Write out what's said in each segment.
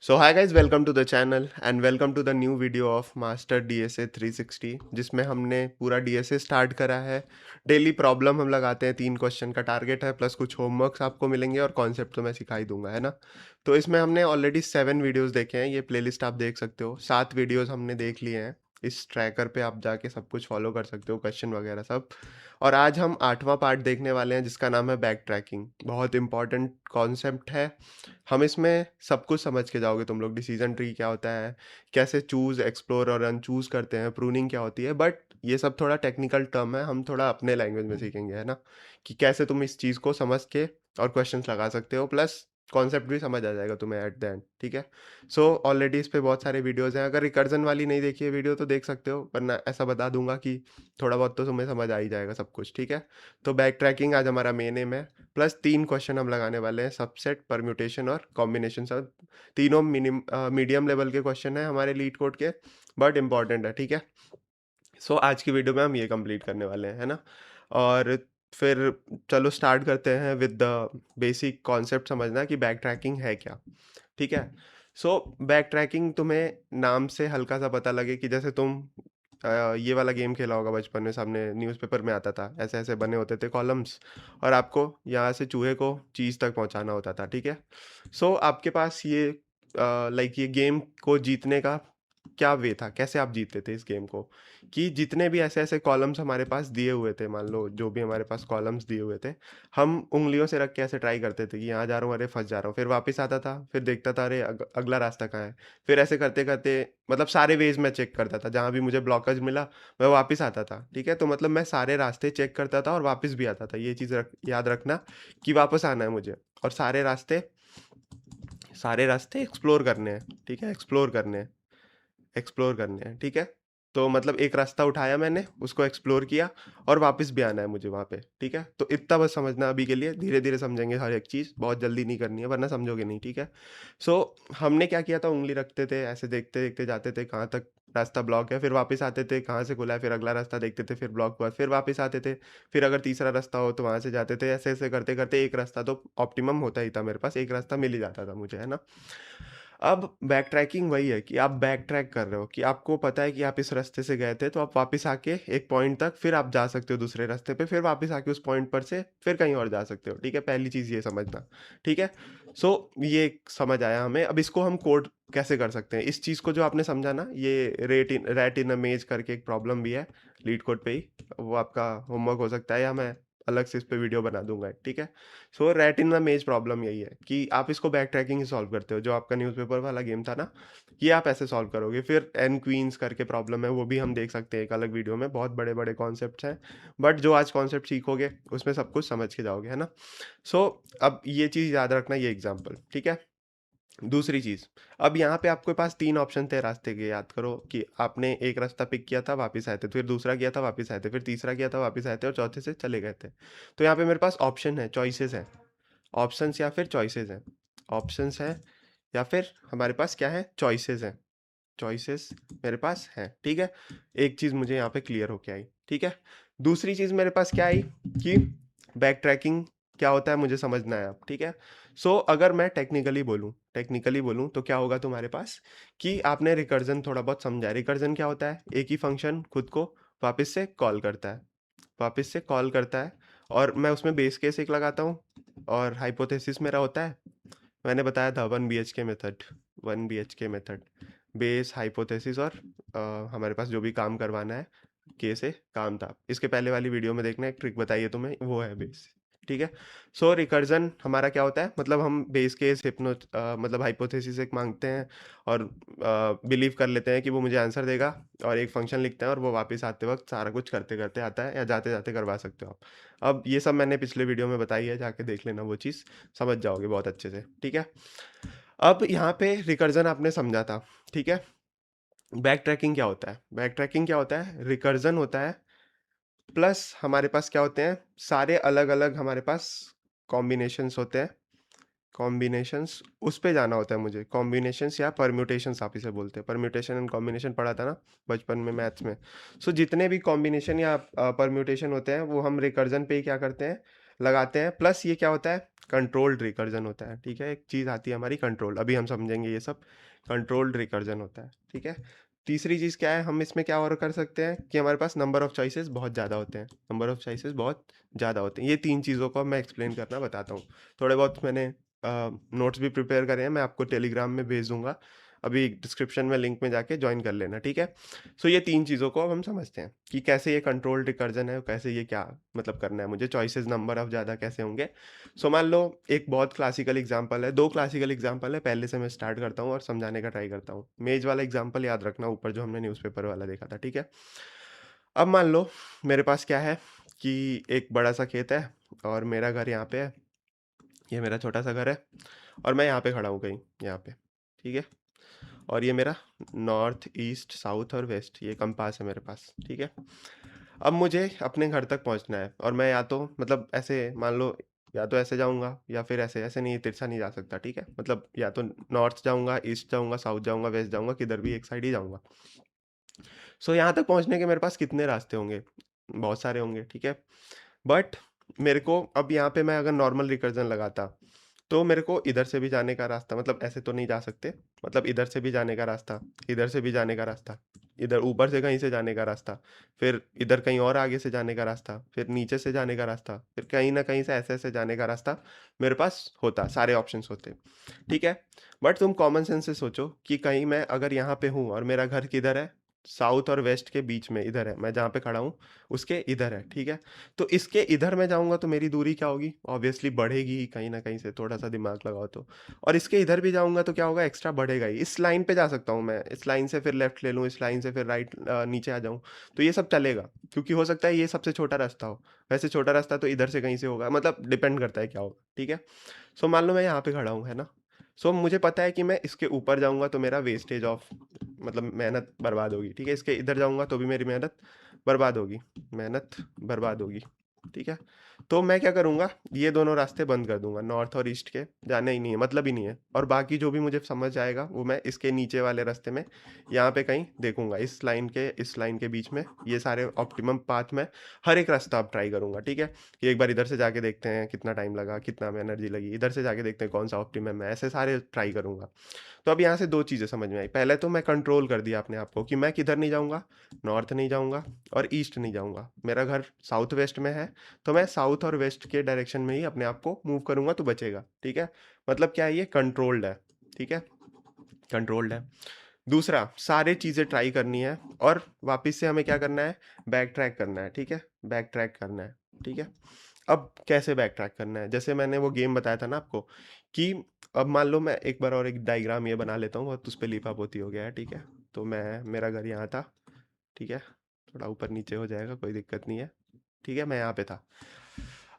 So hi guys, welcome to the channel and welcome to the new video of master DSA 360 जिसमें हमने पूरा DSA start करा है। Daily problem हम लगाते हैं, 3 क्वेश्चन का टारगेट है, प्लस कुछ होमवर्क्स आपको मिलेंगे और कॉन्सेप्ट तो मैं सिखा ही दूंगा, है ना। तो इसमें हमने ऑलरेडी 7 वीडियोस देखे हैं। ये प्लेलिस्ट आप देख सकते हो, 7 वीडियोस हमने देख लिए हैं। इस ट्रैकर पे आप जाके सब कुछ फॉलो कर सकते हो, क्वेश्चन वगैरह सब। और आज हम 8वां पार्ट देखने वाले हैं जिसका नाम है बैक ट्रैकिंग। बहुत इंपॉर्टेंट कॉन्सेप्ट है। हम इसमें सब कुछ समझ के जाओगे तुम लोग। डिसीजन ट्री क्या होता है, कैसे चूज, एक्सप्लोर और अनचूज करते हैं, प्रूनिंग क्या होती है। बट ये सब थोड़ा टेक्निकल टर्म है, हम थोड़ा अपने लैंग्वेज में सीखेंगे, है ना। कि कैसे तुम इस चीज़ को समझ के और क्वेश्चंस लगा सकते हो, प्लस कॉन्सेप्ट भी समझ आ जाएगा तुम्हें एट द एंड, ठीक है। सो ऑलरेडी इस पे बहुत सारे वीडियोस हैं। अगर रिकर्जन वाली नहीं देखी है वीडियो तो देख सकते हो, वरना ऐसा बता दूंगा कि थोड़ा बहुत तो तुम्हें समझ आ ही जाएगा सब कुछ, ठीक है। तो बैक ट्रैकिंग आज हमारा मेन एम है। प्लस 3 क्वेश्चन हम लगाने वाले हैं, सबसेट, परम्यूटेशन और कॉम्बिनेशन। सब तीनों मीडियम लेवल के क्वेश्चन है हमारे लीड कोड के, बट इंपॉर्टेंट है, ठीक है। सो आज की वीडियो में हम ये कंप्लीट करने वाले हैं, है ना। और फिर चलो स्टार्ट करते हैं विद द बेसिक कॉन्सेप्ट, समझना कि बैक ट्रैकिंग है क्या, ठीक है। सो बैक ट्रैकिंग तुम्हें नाम से हल्का सा पता लगे कि जैसे तुम ये वाला गेम खेला होगा बचपन में, सामने न्यूज़पेपर में आता था, ऐसे ऐसे बने होते थे कॉलम्स, और आपको यहाँ से चूहे को चीज़ तक पहुँचाना होता था, ठीक है। सो आपके पास ये लाइक ये गेम को जीतने का क्या वे था, कैसे आप जीतते थे इस गेम को। कि जितने भी ऐसे ऐसे कॉलम्स हमारे पास दिए हुए थे, मान लो जो भी हमारे पास कॉलम्स दिए हुए थे, हम उंगलियों से रख के ऐसे ट्राई करते थे कि यहाँ जा रहा हूँ, अरे फंस जा रहा हूँ, फिर वापस आता था, फिर देखता था अरे अगला रास्ता कहाँ है। फिर ऐसे करते करते मतलब सारे वेज में चेक करता था, जहाँ भी मुझे ब्लॉकेज मिला मैं वापस आता था, ठीक है। तो मतलब मैं सारे रास्ते चेक करता था और वापस भी आता था। ये चीज़ याद रखना कि वापस आना है मुझे, और सारे रास्ते एक्सप्लोर करने हैं, ठीक है। एक्सप्लोर करने हैं, ठीक है। तो मतलब एक रास्ता उठाया मैंने, उसको एक्सप्लोर किया, और वापस भी आना है मुझे वहाँ पे, ठीक है। तो इतना बस समझना अभी के लिए, धीरे धीरे समझेंगे हर एक चीज़, बहुत जल्दी नहीं करनी है वरना समझोगे नहीं, ठीक है। सो हमने क्या किया था, उंगली रखते थे, ऐसे देखते देखते जाते थे कहाँ तक रास्ता ब्लॉक है, फिर वापस आते थे, कहाँ से खुला है, फिर अगला रास्ता देखते थे, फिर ब्लॉक हुआ, फिर वापस आते थे, फिर अगर तीसरा रास्ता हो तो वहाँ से जाते थे। ऐसे ऐसे करते करते एक रास्ता तो ऑप्टिमम होता ही था, मेरे पास एक रास्ता मिल ही जाता था मुझे, है ना। अब बैक ट्रैकिंग वही है कि आप बैक ट्रैक कर रहे हो, कि आपको पता है कि आप इस रास्ते से गए थे, तो आप वापस आके एक पॉइंट तक फिर आप जा सकते हो दूसरे रास्ते पे, फिर वापस आके उस पॉइंट पर से फिर कहीं और जा सकते हो, ठीक है। पहली चीज़ ये समझना, ठीक है। सो ये समझ आया हमें। अब इसको हम कोड कैसे कर सकते हैं, इस चीज़ को जो आपने समझा ना, ये रैट इन अ मेज करके एक प्रॉब्लम भी है लीड कोड पे ही, वो आपका होमवर्क हो सकता है, या मैं अलग से इस पे वीडियो बना दूंगा, ठीक है। सो रैट इन द मेज प्रॉब्लम यही है कि आप इसको बैक ट्रैकिंग ही सॉल्व करते हो। जो आपका न्यूज़पेपर वाला गेम था ना, ये आप ऐसे सॉल्व करोगे। फिर एन क्वींस करके प्रॉब्लम है, वो भी हम देख सकते हैं एक अलग वीडियो में, बहुत बड़े बड़े कॉन्सेप्ट्स हैं। बट जो आज कॉन्सेप्ट सीखोगे उसमें सब कुछ समझ के जाओगे, है ना। सो अब ये चीज़ याद रखना, ये एग्जाम्पल, ठीक है। दूसरी चीज़, अब यहाँ पे आपके पास 3 ऑप्शन थे रास्ते के, याद करो कि आपने एक रास्ता पिक किया था, वापस आए थे, फिर दूसरा किया था, वापस आए थे, फिर तीसरा किया था, वापस आए थे, और चौथे से चले गए थे। तो यहाँ पे मेरे पास ऑप्शन है, चॉइसेस हैं। ऑप्शंस या फिर चॉइसेस हैं। ऑप्शंस हैं या फिर हमारे पास क्या है, चॉइसेस हैं। चॉइसेस मेरे पास है, ठीक है। एक चीज़ मुझे यहाँ पे क्लियर होके आई, ठीक है। दूसरी चीज़ मेरे पास क्या आई कि बैक ट्रैकिंग क्या होता है मुझे समझना है अब, ठीक है। सो अगर मैं टेक्निकली बोलूँ तो क्या होगा तुम्हारे पास, कि आपने रिकर्जन थोड़ा बहुत समझा है। रिकर्जन क्या होता है, एक ही फंक्शन खुद को वापस से कॉल करता है, वापस से कॉल करता है। और मैं उसमें बेस केस एक लगाता हूँ, और हाइपोथेसिस मेरा होता है, मैंने बताया था 1 BHK मेथड। बेस, हाइपोथेसिस और हमारे पास जो भी काम करवाना है, के से काम था, इसके पहले वाली वीडियो में देखना, एक ट्रिक बताइए तुम्हें, वो है बेस, ठीक है। सो रिकर्जन हमारा क्या होता है, मतलब हम बेस केस मतलब हाइपोथेसिस एक मांगते हैं, और बिलीव कर लेते हैं कि वो मुझे आंसर देगा, और एक फंक्शन लिखते हैं, और वो वापस आते वक्त सारा कुछ करते करते आता है, या जाते जाते करवा सकते हो आप। अब ये सब मैंने पिछले वीडियो में बताई है, जाके देख लेना, वो चीज़ समझ जाओगे बहुत अच्छे से, ठीक है। अब यहाँ पे रिकर्जन आपने समझा था, ठीक है। बैक ट्रैकिंग क्या होता है, बैक ट्रैकिंग क्या होता है, रिकर्जन होता है, प्लस हमारे पास क्या होते हैं, सारे अलग अलग हमारे पास कॉम्बिनेशंस होते हैं। कॉम्बिनेशंस, उस पे जाना होता है मुझे, कॉम्बिनेशंस या परम्यूटेशंस आप इसे बोलते हैं। परम्यूटेशन एंड कॉम्बिनेशन पढ़ा था ना बचपन में मैथ्स में। सो जितने भी कॉम्बिनेशन या परम्यूटेशन होते हैं, वो हम रिकर्जन पे ही क्या करते हैं, लगाते हैं, प्लस ये क्या होता है, कंट्रोल्ड रिकर्जन होता है, ठीक है? एक चीज़ आती है हमारी कंट्रोल, अभी हम समझेंगे ये सब, कंट्रोल्ड रिकर्जन होता है, ठीक है? तीसरी चीज़ क्या है, हम इसमें क्या और कर सकते हैं कि हमारे पास नंबर ऑफ चॉइसेस बहुत ज़्यादा होते हैं, नंबर ऑफ चॉइसेस बहुत ज़्यादा होते हैं। ये 3 चीज़ों को अब मैं एक्सप्लेन करना बताता हूँ। थोड़े बहुत मैंने नोट्स भी प्रिपेयर करे हैं, मैं आपको टेलीग्राम में भेज दूँगा। अभी डिस्क्रिप्शन में लिंक में जाके जॉइन कर लेना, ठीक है? सो ये 3 चीज़ों को अब हम समझते हैं कि कैसे ये कंट्रोल्ड रिकर्जन है, कैसे ये क्या मतलब करना है मुझे, चॉइसेस नंबर ऑफ ज़्यादा कैसे होंगे। सो मान लो एक बहुत क्लासिकल एग्जांपल है, 2 क्लासिकल एग्जांपल है, पहले से मैं स्टार्ट करता हूँ और समझाने का ट्राई करता हूँ। मेज़ वाला एग्जांपल याद रखना, ऊपर जो हमने न्यूज़पेपर वाला देखा था, ठीक है? अब मान लो मेरे पास क्या है कि एक बड़ा-सा खेत है और मेरा घर यहाँ पे है, ये मेरा छोटा-सा घर है और मैं यहाँ पे खड़ा हूँ कहीं, यहाँ पे, ठीक है? और ये मेरा नॉर्थ, ईस्ट, साउथ और वेस्ट ये कंपास है मेरे पास, ठीक है? अब मुझे अपने घर तक पहुँचना है और मैं या तो मतलब ऐसे मान लो या तो ऐसे जाऊँगा या फिर ऐसे, ऐसे नहीं तिरछा नहीं जा सकता, ठीक है? मतलब या तो नॉर्थ जाऊँगा, ईस्ट जाऊँगा, साउथ जाऊँगा, वेस्ट जाऊँगा, किधर भी एक साइड ही जाऊँगा। सो यहाँ तक पहुँचने के मेरे पास कितने रास्ते होंगे? बहुत सारे होंगे, ठीक है? बट मेरे को अब यहाँ पे मैं अगर नॉर्मल रिकर्जन लगाता, तो मेरे को इधर से भी जाने का रास्ता मतलब ऐसे तो नहीं जा सकते, मतलब इधर से भी जाने का रास्ता, इधर से भी जाने का रास्ता, इधर ऊपर से कहीं से जाने का रास्ता, फिर इधर कहीं और आगे से जाने का रास्ता, फिर नीचे से जाने का रास्ता, फिर कहीं न कहीं से ऐसे-ऐसे जाने का रास्ता मेरे पास होता, सारे ऑप्शंस होते, ठीक है? बट तुम कॉमन सेंस से सोचो कि कहीं मैं अगर यहाँ पे हूँ और मेरा घर किधर है? साउथ और वेस्ट के बीच में इधर है, मैं जहाँ पे खड़ा हूँ, उसके इधर है, ठीक है? तो इसके इधर मैं जाऊँगा तो मेरी दूरी क्या होगी? ऑब्वियसली बढ़ेगी ही कहीं न कहीं से, थोड़ा-सा दिमाग लगाओ तो। और इसके इधर भी जाऊँगा तो क्या होगा? एक्स्ट्रा बढ़ेगा ही। इस लाइन पे जा सकता हूँ मैं, इस लाइन से फिर लेफ्ट ले लूँ, इस लाइन से फिर राइट नीचे आ जाऊँ, तो ये सब चलेगा, क्योंकि हो सकता है ये सबसे छोटा रास्ता हो। वैसे छोटा रास्ता तो इधर से कहीं से होगा, मतलब डिपेंड करता है क्या होगा, ठीक है? सो मान लो मैं यहाँ पे खड़ा हूँ, है ना? सो मुझे पता है कि मैं इसके ऊपर जाऊँगा तो मेरा वेस्टेज ऑफ मतलब मेहनत बर्बाद होगी, ठीक है? इसके इधर जाऊँगा तो भी मेरी मेहनत बर्बाद होगी, मेहनत बर्बाद होगी, ठीक है? तो मैं क्या करूँगा, ये दोनों रास्ते बंद कर दूँगा, नॉर्थ और ईस्ट के जाना ही नहीं है, मतलब ही नहीं है और बाकी जो भी मुझे समझ आएगा, वो मैं इसके नीचे वाले रास्ते में यहाँ पे कहीं देखूँगा, इस लाइन के बीच में ये सारे ऑप्टिमम पाथ में हर एक रास्ता अब ट्राई करूँगा, ठीक है? कि एक बार इधर से जाके देखते हैं कितना टाइम लगा, कितना में एनर्जी लगी, इधर से जाके देखते हैं कौन-सा ऑप्टिमम है, ऐसे सारे ट्राई करूँगा। तो अब यहाँ से 2 चीज़ें समझ में आई, पहले तो मैं कंट्रोल कर दिया अपने आप को कि मैं किधर नहीं जाऊँगा, नॉर्थ नहीं जाऊँगा और ईस्ट नहीं जाऊँगा। मेरा घर साउथ वेस्ट में है, तो मैं साउथ और वेस्ट के डायरेक्शन में ही अपने आप को मूव करूँगा तो बचेगा, ठीक है? मतलब क्या है, ये कंट्रोल्ड है, ठीक है? कंट्रोल्ड है। दूसरा, सारी चीज़ें ट्राई करनी है और वापस से हमें क्या करना है, बैक ट्रैक करना है, ठीक है? बैक ट्रैक करना है, ठीक है? अब कैसे बैक ट्रैक करना है? जैसे मैंने वो गेम बताया था ना आपको कि अब मान लो मैं एक बार और एक डायग्राम ये बना लेता हूँ, बहुत उस पे लीपापोती हो गया है, ठीक है? तो मैं मेरा घर यहाँ था, ठीक है? थोड़ा ऊपर-नीचे हो जाएगा, कोई दिक्कत नहीं है, ठीक है? मैं यहाँ पे था।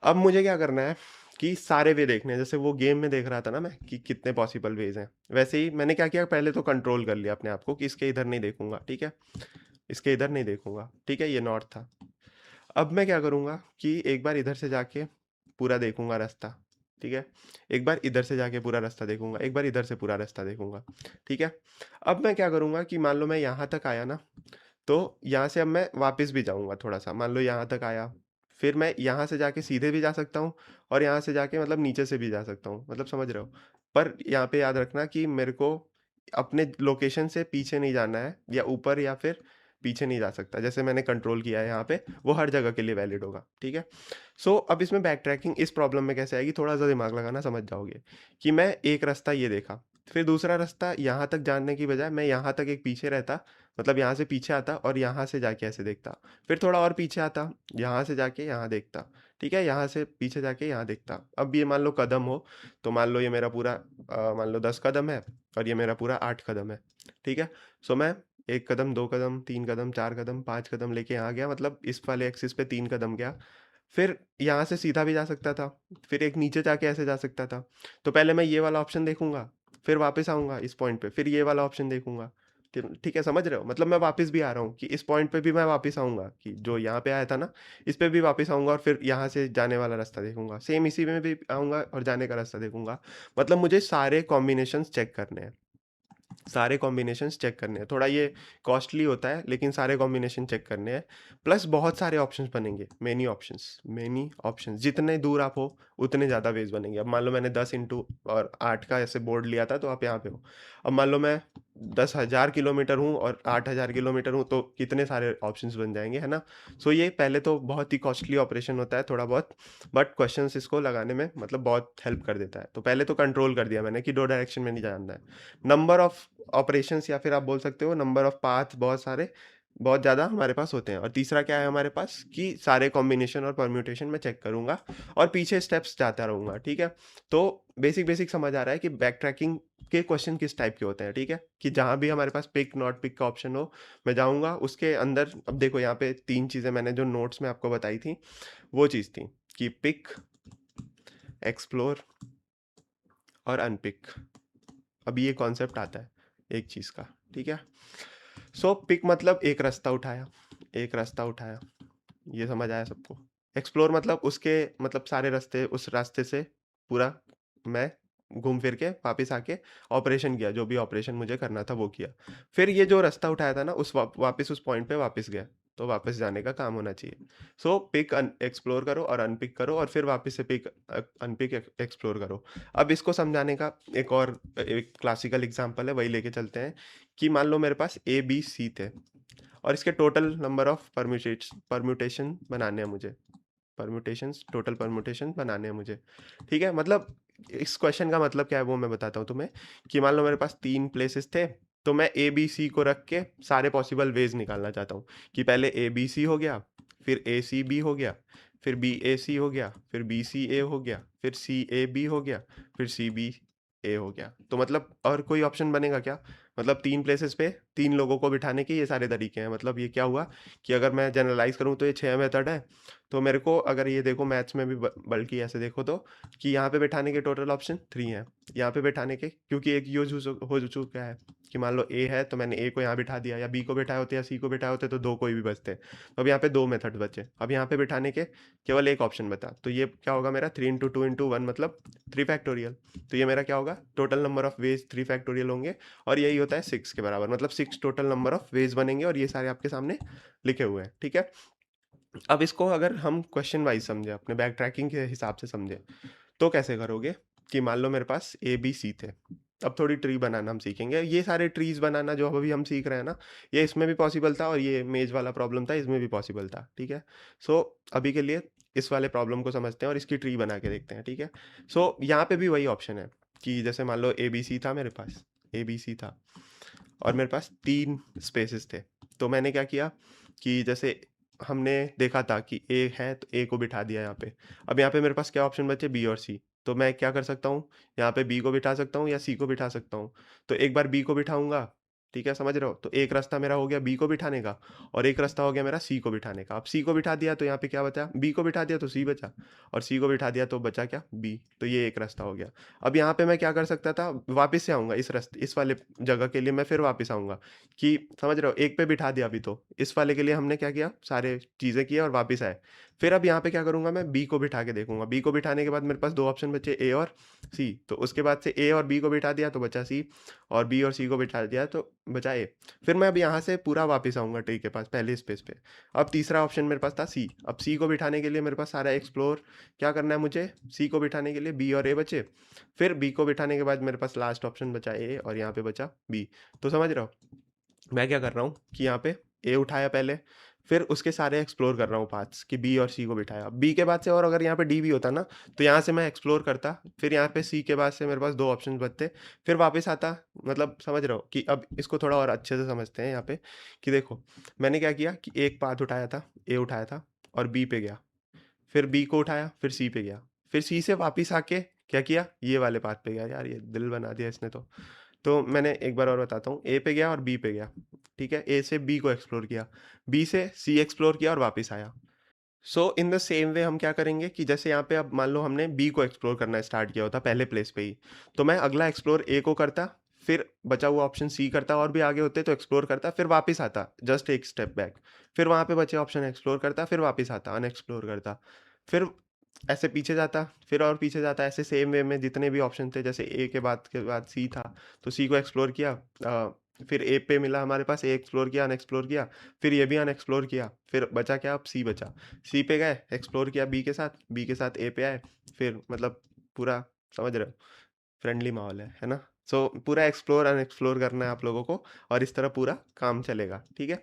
अब मुझे क्या करना है कि सारे वे देखने हैं, जैसे वो गेम में देख रहा था ना मैं कि कितने पॉसिबल वेज़ हैं, वैसे ही मैंने क्या किया, पहले तो कंट्रोल कर लिया अपने आप को कि इसके इधर नहीं देखूँगा, ठीक है? इसके इधर नहीं देखूँगा, ठीक है? ये नॉर्थ था। अब मैं क्या करूँगा कि एक बार इधर से जाके पूरा देखूँगा रास्ता, ठीक है? एक बार इधर से जाके पूरा रास्ता देखूँगा, एक बार इधर से पूरा रास्ता देखूँगा, ठीक है? अब मैं क्या करूँगा कि मान लो मैं यहाँ तक आया ना, तो यहाँ से अब मैं वापस भी जाऊँगा थोड़ा-सा, मान लो यहाँ तक आया, फिर मैं यहाँ से जाके सीधे भी जा सकता हूँ और यहाँ से जाके मतलब नीचे से भी जा सकता हूँ, मतलब समझ रहे हो? पर यहाँ पे याद रखना कि मेरे को अपने लोकेशन से पीछे नहीं जाना है या ऊपर या फिर पीछे नहीं जा सकता। जैसे मैंने कंट्रोल किया है यहाँ पे, वो हर जगह के लिए वैलिड होगा, ठीक है? सो अब इसमें बैक ट्रैकिंग इस प्रॉब्लम में कैसे आएगी, थोड़ा-सा दिमाग लगाना समझ जाओगे कि मैं एक रास्ता ये देखा, फिर दूसरा रास्ता यहाँ तक जाने की बजाय मैं यहाँ तक एक पीछे रहता, मतलब यहाँ से पीछे आता और यहाँ से जाके ऐसे देखता। फिर थोड़ा और पीछे आता, यहाँ से जाके यहाँ देखता, ठीक है? यहाँ से पीछे जाके यहाँ देखता। अब ये मान लो कदम हो, तो मान लो ये मेरा पूरा मान लो 10 कदम है और ये मेरा पूरा 8 कदम है, ठीक है? सो मैं 1 कदम, 2 कदम, 3 कदम, 4 कदम, 5 कदम लेके यहाँ गया, मतलब इस वाले एक्सिस पे 3 कदम गया। फिर यहाँ से सीधा भी जा सकता था, फिर एक नीचे जाके ऐसे जा सकता था। तो पहले मैं ये वाला ऑप्शन देखूँगा, फिर वापस आऊँगा इस पॉइंट पे, फिर ये वाला ऑप्शन देखूँगा। ठीक है, समझ रहे हो? मतलब मैं वापस भी आ रहा हूँ कि इस पॉइंट पे भी मैं वापस आऊँगा कि जो यहाँ पे आया था ना, इस पे भी वापस आऊँगा और फिर यहाँ से जाने वाला रास्ता देखूँगा। सेम इसी में भी आऊँगा और जाने का रास्ता देखूँगा। मतलब मुझे सारे कॉम्बिनेशंस चेक करने हैं। सारे कॉम्बिनेशंस चेक करने हैं। थोड़ा ये कॉस्टली होता है लेकिन सारे कॉम्बिनेशन चेक करने हैं। प्लस बहुत सारे ऑप्शंस बनेंगे, मेनी ऑप्शंस जितने दूर आप हो उतने ज़्यादा वेज बनेंगे। अब मान लो मैंने 10 इंटू और 8 का ऐसे बोर्ड लिया था तो आप यहाँ पे हो। अब मान लो मैं 10,000 किलोमीटर हूँ और 8,000 किलोमीटर हूँ तो कितने सारे ऑप्शंस बन जाएंगे, है ना। सो ये पहले तो बहुत ही कॉस्टली ऑपरेशन होता है थोड़ा बहुत, बट क्वेश्चंस इसको लगाने में मतलब बहुत हेल्प कर देता है। तो पहले तो कंट्रोल कर दिया मैंने कि दो डायरेक्शन में नहीं जानना है। नंबर ऑफ ऑपरेशंस या फिर आप बोल सकते हो नंबर ऑफ पाथ बहुत सारे, बहुत ज़्यादा हमारे पास होते हैं। और तीसरा क्या है हमारे पास कि सारे कॉम्बिनेशन और परम्यूटेशन मैं चेक करूंगा और पीछे स्टेप्स जाता रहूंगा, ठीक है। तो बेसिक बेसिक समझ आ रहा है कि बैक ट्रैकिंग के क्वेश्चन किस टाइप के होते हैं, ठीक है। कि जहां भी हमारे पास पिक नॉट पिक का ऑप्शन हो मैं जाऊंगा उसके अंदर। अब देखो यहाँ पे 3 चीज़ें मैंने जो नोट्स में आपको बताई थी वो चीज़ थी कि पिक, एक्सप्लोर और अनपिक। अभी ये कॉन्सेप्ट आता है एक चीज़ का, ठीक है। सो पिक मतलब एक रास्ता उठाया, एक रास्ता उठाया, ये समझ आया सबको। एक्सप्लोर मतलब उसके मतलब सारे रास्ते, उस रास्ते से पूरा मैं घूम फिर के वापस आके ऑपरेशन किया, जो भी ऑपरेशन मुझे करना था वो किया। फिर ये जो रास्ता उठाया था ना उस वापस उस पॉइंट पे वापस गया, तो वापस जाने का काम होना चाहिए। सो पिक एक्सप्लोर करो और अनपिक करो और फिर वापस से पिक अनपिक एक्सप्लोर करो। अब इसको समझाने का एक क्लासिकल एग्जांपल है, वही लेके चलते हैं। कि मान लो मेरे पास ए बी सी थे और इसके टोटल नंबर ऑफ परम्यूटेशन बनाने हैं मुझे। परम्यूटेशंस, टोटल परम्यूटेशन बनाने हैं मुझे, ठीक है। मतलब इस क्वेश्चन का मतलब क्या है वो मैं बताता हूँ तुम्हें। कि मान लो मेरे पास 3 प्लेसेस थे तो मैं ए बी सी को रख के सारे पॉसिबल वेज निकालना चाहता हूँ। कि पहले ए बी सी हो गया, फिर ए सी बी हो गया, फिर बी ए सी हो गया, फिर बी सी ए हो गया, फिर सी ए बी हो गया, फिर सी बी ए हो गया। तो मतलब और कोई ऑप्शन बनेगा क्या? मतलब 3 प्लेसेस पे 3 लोगों को बिठाने के ये सारे तरीके हैं। मतलब ये क्या हुआ कि अगर मैं जनरलाइज करूँ तो ये 6 मेथड है। तो मेरे को अगर ये देखो मैथ्स में भी बल्कि ऐसे देखो तो कि यहाँ पे बैठाने के टोटल ऑप्शन 3 हैं। यहाँ पे बैठाने के क्योंकि एक यूज हो चुका है कि मान लो ए है तो मैंने ए को यहाँ बिठा दिया, या बी को बिठाए होते या सी को बिठाए होते तो 2 कोई भी बचते। तो अब यहाँ पे 2 मेथड बचे। अब यहाँ पे बिठाने के केवल एक ऑप्शन बता, तो ये क्या होगा मेरा 3 × 2 × 1 मतलब 3 फैक्टोरियल। तो ये मेरा क्या होगा, total number of ways 3 factorial होंगे। और यही होता है 6 के बराबर, मतलब 6 टोटल नंबर ऑफ वेज बनेंगे और ये सारे आपके सामने लिखे हुए हैं, ठीक है। अब इसको अगर हम क्वेश्चन वाइज समझे, अपने बैक ट्रैकिंग के हिसाब से समझे, तो कैसे करोगे कि मान लो मेरे पास ए बी सी थे। अब थोड़ी ट्री बनाना हम सीखेंगे। ये सारे ट्रीज बनाना जो अभी हम सीख रहे हैं ना, ये इसमें भी पॉसिबल था और ये मेज वाला प्रॉब्लम था इसमें भी पॉसिबल था, ठीक है। सो अभी के लिए इस वाले प्रॉब्लम को समझते हैं और इसकी ट्री बना के देखते हैं, ठीक है। सो यहाँ पे भी वही ऑप्शन है कि जैसे मान लो ए बी सी था, मेरे पास ए बी सी था और मेरे पास 3 स्पेसेस थे। तो मैंने क्या किया कि जैसे हमने देखा था कि ए है तो ए को बिठा दिया यहाँ पे। अब यहाँ पे मेरे पास क्या ऑप्शन बचे, बी और सी। तो मैं क्या कर सकता हूँ, यहाँ पे बी को बिठा सकता हूँ या सी को बिठा सकता हूँ। तो एक बार बी को बिठाऊंगा, ठीक है, समझ रहे हो। तो एक रास्ता मेरा हो गया बी को बिठाने का और एक रास्ता हो गया मेरा सी को बिठाने का। अब सी को बिठा दिया तो यहाँ पे क्या बचा, बी को बिठा दिया तो सी बचा और सी को बिठा दिया तो बचा क्या, बी। तो ये एक रास्ता हो गया। अब यहाँ पे मैं क्या कर सकता था, वापस से आऊँगा इस रास्ते, इस वाले जगह के लिए मैं फिर वापस आऊँगा कि समझ रहे हो, एक पे बिठा दिया अभी। तो इस वाले के लिए हमने क्या किया, सारे चीज़ें किए और वापस आए। फिर अब यहाँ पे क्या करूँगा, मैं बी को बिठा के देखूंगा। बी को बिठाने के बाद मेरे पास 2 ऑप्शन बचे, ए और सी। तो उसके बाद से ए और बी को बिठा दिया तो बचा सी, और बी और सी को बिठा दिया तो बचा ए। फिर मैं अब यहाँ से पूरा वापस आऊँगा ट्री के पास, पहले स्पेस पे। अब तीसरा ऑप्शन मेरे पास था सी। अब सी को बिठाने के लिए मेरे पास सारा एक्सप्लोर क्या करना है मुझे, सी को बिठाने के लिए बी और ए बचे। फिर बी को बिठाने के बाद मेरे पास लास्ट ऑप्शन बचा ए और यहाँ पे बचा बी। तो समझ रहे हो मैं क्या कर रहा हूँ कि यहाँ पे ए उठाया पहले, फिर उसके सारे एक्सप्लोर कर रहा हूँ पाथ्स कि बी और सी को बिठाया। बी के बाद से और अगर यहाँ पे डी भी होता ना तो यहाँ से मैं एक्सप्लोर करता, फिर यहाँ पे सी के बाद से मेरे पास 2 ऑप्शन बचते, फिर वापस आता। मतलब समझ रहे हो कि अब इसको थोड़ा और अच्छे से समझते हैं यहाँ पे। कि देखो मैंने क्या किया कि एक पाथ उठाया था, ए उठाया था और बी पे गया, फिर बी को उठाया, फिर सी पे गया, फिर सी से वापस आके क्या किया, ये वाले पाथ पे गया। यार ये दिल बना दिया इसने तो मैंने एक बार और बताता हूँ, ए पे गया और बी पे गया, ठीक है। ए से बी को एक्सप्लोर किया, बी से सी एक्सप्लोर किया और वापस आया। सो इन द सेम वे हम क्या करेंगे कि जैसे यहाँ पे अब मान लो हमने बी को एक्सप्लोर करना स्टार्ट किया होता पहले प्लेस पे ही, तो मैं अगला एक्सप्लोर ए को करता, फिर बचा हुआ ऑप्शन सी करता और भी आगे होते तो एक्सप्लोर करता, फिर वापस आता जस्ट एक स्टेप बैक, फिर वहाँ पे बचे ऑप्शन एक्सप्लोर करता, फिर वापस आता अनएक्सप्लोर करता, फिर ऐसे पीछे जाता, फिर और पीछे जाता, ऐसे सेम वे में जितने भी ऑप्शन थे, जैसे ए के बाद सी था, तो सी को एक्सप्लोर किया, फिर ए पे मिला हमारे पास, ए एक्सप्लोर किया, अनएक्सप्लोर किया, फिर ये भी अनएक्सप्लोर किया, फिर बचा क्या, अब सी बचा। सी पे गए, एक्सप्लोर किया बी के साथ, बी के साथ ए पे आए, फिर मतलब पूरा, समझ रहे हो, फ्रेंडली माहौल है ना? सो पूरा एक्सप्लोर अनएक्सप्लोर करना है आप लोगों को, और इस तरह पूरा काम चलेगा, ठीक है?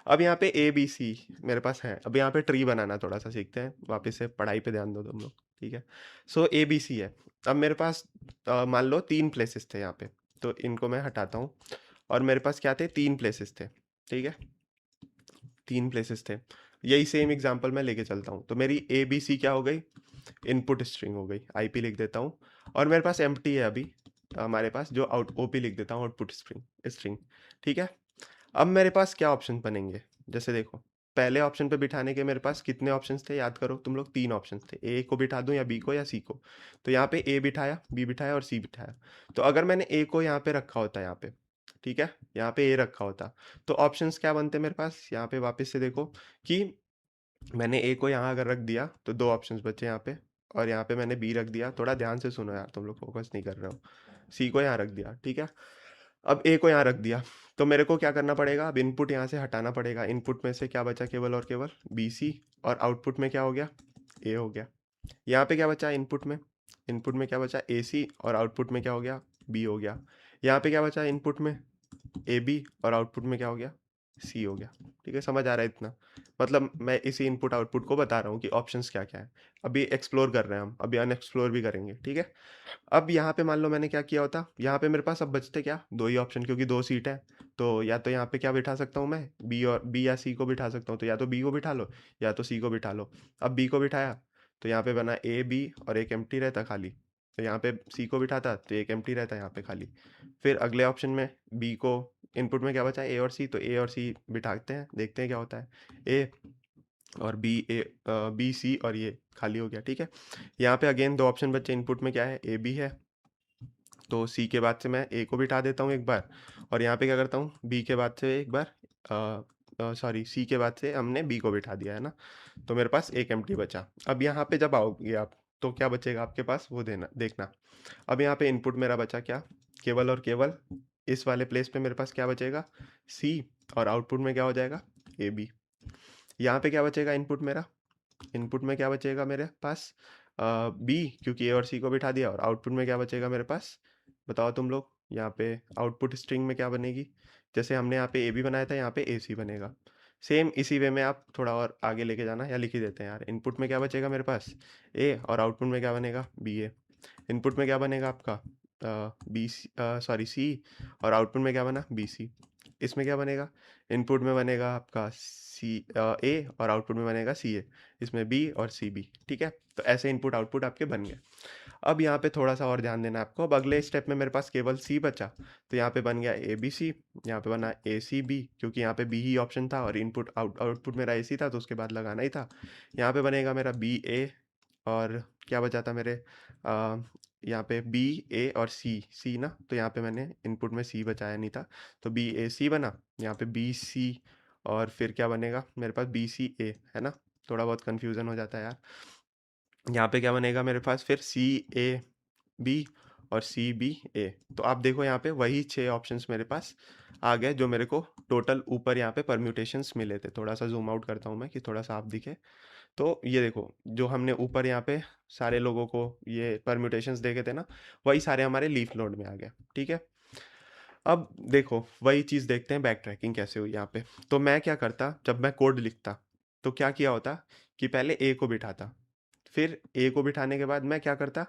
अब यहाँ पे ए बी सी मेरे पास है, अब यहाँ पे ट्री बनाना थोड़ा सा सीखते हैं, वापस से पढ़ाई पे ध्यान दो तुम लोग, ठीक है? सो ए बी सी है। अब मेरे पास मान लो 3 प्लेसेस थे यहाँ पे, तो इनको मैं हटाता हूँ, और मेरे पास क्या थे, 3 प्लेसेस थे, ठीक है? 3 प्लेसेस थे। यही सेम एग्जांपल मैं लेके चलता हूँ, तो मेरी ए बी सी क्या हो गई, इनपुट स्ट्रिंग हो गई, आईपी लिख देता हूँ, और मेरे पास एम्प्टी है अभी हमारे पास, जो आउट ओपी लिख देता हूँ, आउटपुट स्ट्रिंग स्ट्रिंग, ठीक है? अब मेरे पास क्या ऑप्शन बनेंगे, जैसे देखो, पहले ऑप्शन पे बिठाने के मेरे पास कितने ऑप्शंस थे, याद करो तुम लोग, 3 ऑप्शंस थे, ए को बिठा दूं या बी को या सी को। तो यहाँ पे ए बिठाया, बी बिठाया और सी बिठाया। तो अगर मैंने ए को यहाँ पे रखा होता, यहाँ पे, ठीक है, यहाँ पे ए रखा होता, तो ऑप्शंस क्या बनते मेरे पास, यहाँ पे वापस से देखो कि मैंने ए को यहाँ अगर रख दिया तो 2 ऑप्शंस बचे यहाँ पे, और यहाँ पे मैंने बी रख दिया, थोड़ा ध्यान से सुनो यार, तुम लोग फोकस नहीं कर रहे हो। सी को यहाँ रख दिया, ठीक है? अब ए को यहाँ रख दिया, तो मेरे को क्या करना पड़ेगा, अब इनपुट यहाँ से हटाना पड़ेगा, इनपुट में से क्या बचा, केवल और केवल बी सी, और आउटपुट में क्या हो गया, ए हो गया। यहाँ पे क्या बचा इनपुट में क्या बचा, ए सी, और आउटपुट में क्या हो गया, बी हो गया। यहाँ पे क्या बचा इनपुट में, ए बी, और आउटपुट में क्या हो गया, सी हो गया। ठीक है, समझ आ रहा है इतना? मतलब मैं इसी इनपुट आउटपुट को बता रहा हूँ कि ऑप्शंस क्या क्या है। अभी एक्सप्लोर कर रहे हैं हम, अभी अनएक्सप्लोर भी करेंगे, ठीक है? अब यहाँ पे मान लो मैंने क्या किया होता, यहाँ पे मेरे पास अब बचते क्या, दो ही ऑप्शन, क्योंकि 2 सीट है। तो या तो यहाँ पे क्या बिठा सकता हूँ मैं, बी, और बी या सी को बिठा सकता हूँ, तो या तो बी को बिठा लो या तो सी को बिठा लो। अब बी को बिठाया तो यहाँ पे बना ए बी, और एक एम्प्टी रहता खाली। तो यहाँ पे सी को बिठाता तो एक एम्प्टी रहता यहाँ पे खाली। फिर अगले ऑप्शन में बी को, इनपुट में क्या बचा, ए और सी, तो ए और सी बिठाते हैं, देखते हैं क्या होता है। ए और बी, ए बी सी, और ये खाली हो गया, ठीक है? यहाँ पे अगेन 2 ऑप्शन बचे, इनपुट में क्या है, ए बी है, तो सी के बाद से मैं ए को बिठा देता हूँ एक बार, और यहाँ पे क्या करता हूँ, बी के बाद से एक बार, सॉरी, सी के बाद से हमने बी को बिठा दिया है ना, तो मेरे पास एक एम्प्टी बचा। अब यहाँ पे जब आओगे आप, तो क्या बचेगा आपके पास, वो देना देखना। अब यहाँ पे इनपुट मेरा बचा क्या, केवल और केवल इस वाले प्लेस पे मेरे पास क्या बचेगा, सी, और आउटपुट में क्या हो जाएगा, ए बी। यहाँ पे क्या बचेगा इनपुट मेरा, इनपुट में क्या बचेगा मेरे पास, बी, क्योंकि ए और सी को बिठा दिया, और आउटपुट में क्या बचेगा मेरे पास, बताओ तुम लोग। यहाँ पे आउटपुट स्ट्रिंग में क्या बनेगी, जैसे हमने यहाँ पे ए बी बनाया था, यहाँ पे ए सी बनेगा। सेम इसी वे में आप थोड़ा और आगे लेके जाना, या लिख ही देते हैं यार, इनपुट में क्या बचेगा मेरे पास, ए, और आउटपुट में क्या बनेगा, बी ए। इनपुट में क्या बनेगा आपका, बी सी, सॉरी सी, और आउटपुट में क्या बना, बी सी। इसमें क्या बनेगा, इनपुट में बनेगा आपका सी, ए, और आउटपुट में बनेगा सी ए। इसमें बी और सी बी, ठीक है? तो ऐसे इनपुट आउटपुट आपके बन गए। अब यहाँ पे थोड़ा सा और ध्यान देना है आपको, अब अगले स्टेप में मेरे पास केवल सी बचा, तो यहाँ पे बन गया ए बी सी, यहाँ पे बना ए सी बी, क्योंकि यहाँ पे बी ही ऑप्शन था, और इनपुट आउटपुट मेरा ए सी था, तो उसके बाद लगाना ही था। यहाँ पे बनेगा मेरा बी ए, और क्या बचा था मेरे, यहाँ पे बी ए और सी, सी ना, तो यहाँ पे मैंने इनपुट में सी बचाया नहीं था, तो बी ए सी बना, यहाँ पे बी सी, और फिर क्या बनेगा मेरे पास, बी सी ए, है ना? थोड़ा बहुत कन्फ्यूज़न हो जाता है यार। यहाँ पे क्या बनेगा मेरे पास फिर, सी ए बी, और सी बी ए। तो आप देखो यहाँ पे वही 6 ऑप्शंस मेरे पास आ गए, जो मेरे को टोटल ऊपर यहाँ पे परम्यूटेशंस मिले थे। थोड़ा सा जूम आउट करता हूँ मैं, कि थोड़ा साफ दिखे। तो ये देखो, जो हमने ऊपर यहाँ पे सारे लोगों को ये परम्यूटेशंस देखे थे ना, वही सारे हमारे लीफ नोड में आ गए, ठीक है? अब देखो, वही चीज़ देखते हैं बैक ट्रैकिंग कैसे हुई यहाँ पे। तो मैं क्या करता, जब मैं कोड लिखता, तो क्या किया होता कि पहले ए को बिठाता, फिर ए को बिठाने के बाद मैं क्या करता,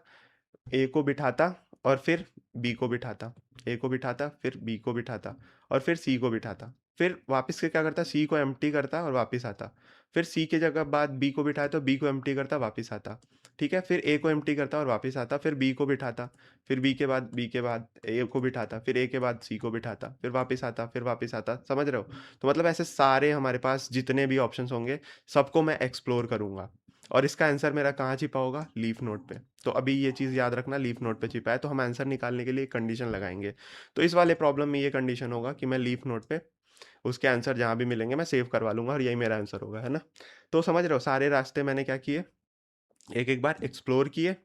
ए को बिठाता, और फिर बी को बिठाता, ए को बिठाता, फिर बी को बिठाता, और फिर सी को बिठाता, फिर वापस से क्या करता, सी को एम्प्टी करता और वापस आता, फिर सी के जगह बाद बी को बिठाया तो बी को एम्प्टी करता, वापस आता, ठीक है? फिर ए को एम्प्टी करता और वापस आता, फिर बी को बिठाता, फिर बी के बाद ए को बिठाता, फिर ए के बाद सी को बिठाता, फिर वापस आता, फिर वापस आता, समझ रहे हो? तो मतलब ऐसे सारे हमारे पास जितने भी ऑप्शंस होंगे, सबको मैं एक्सप्लोर करूंगा, और इसका आंसर मेरा कहाँ छिपा होगा, लीफ नोड पे। तो अभी ये चीज़ याद रखना, लीफ नोड पे छिपा है, तो हम आंसर निकालने के लिए एक कंडीशन लगाएंगे। तो इस वाले प्रॉब्लम में ये कंडीशन होगा कि मैं लीफ नोड पे उसके आंसर जहाँ भी मिलेंगे मैं सेव करवा लूंगा, और यही मेरा आंसर होगा, है ना? तो समझ रहे हो, सारे रास्ते मैंने क्या किए, एक-एक बार एक्सप्लोर किए,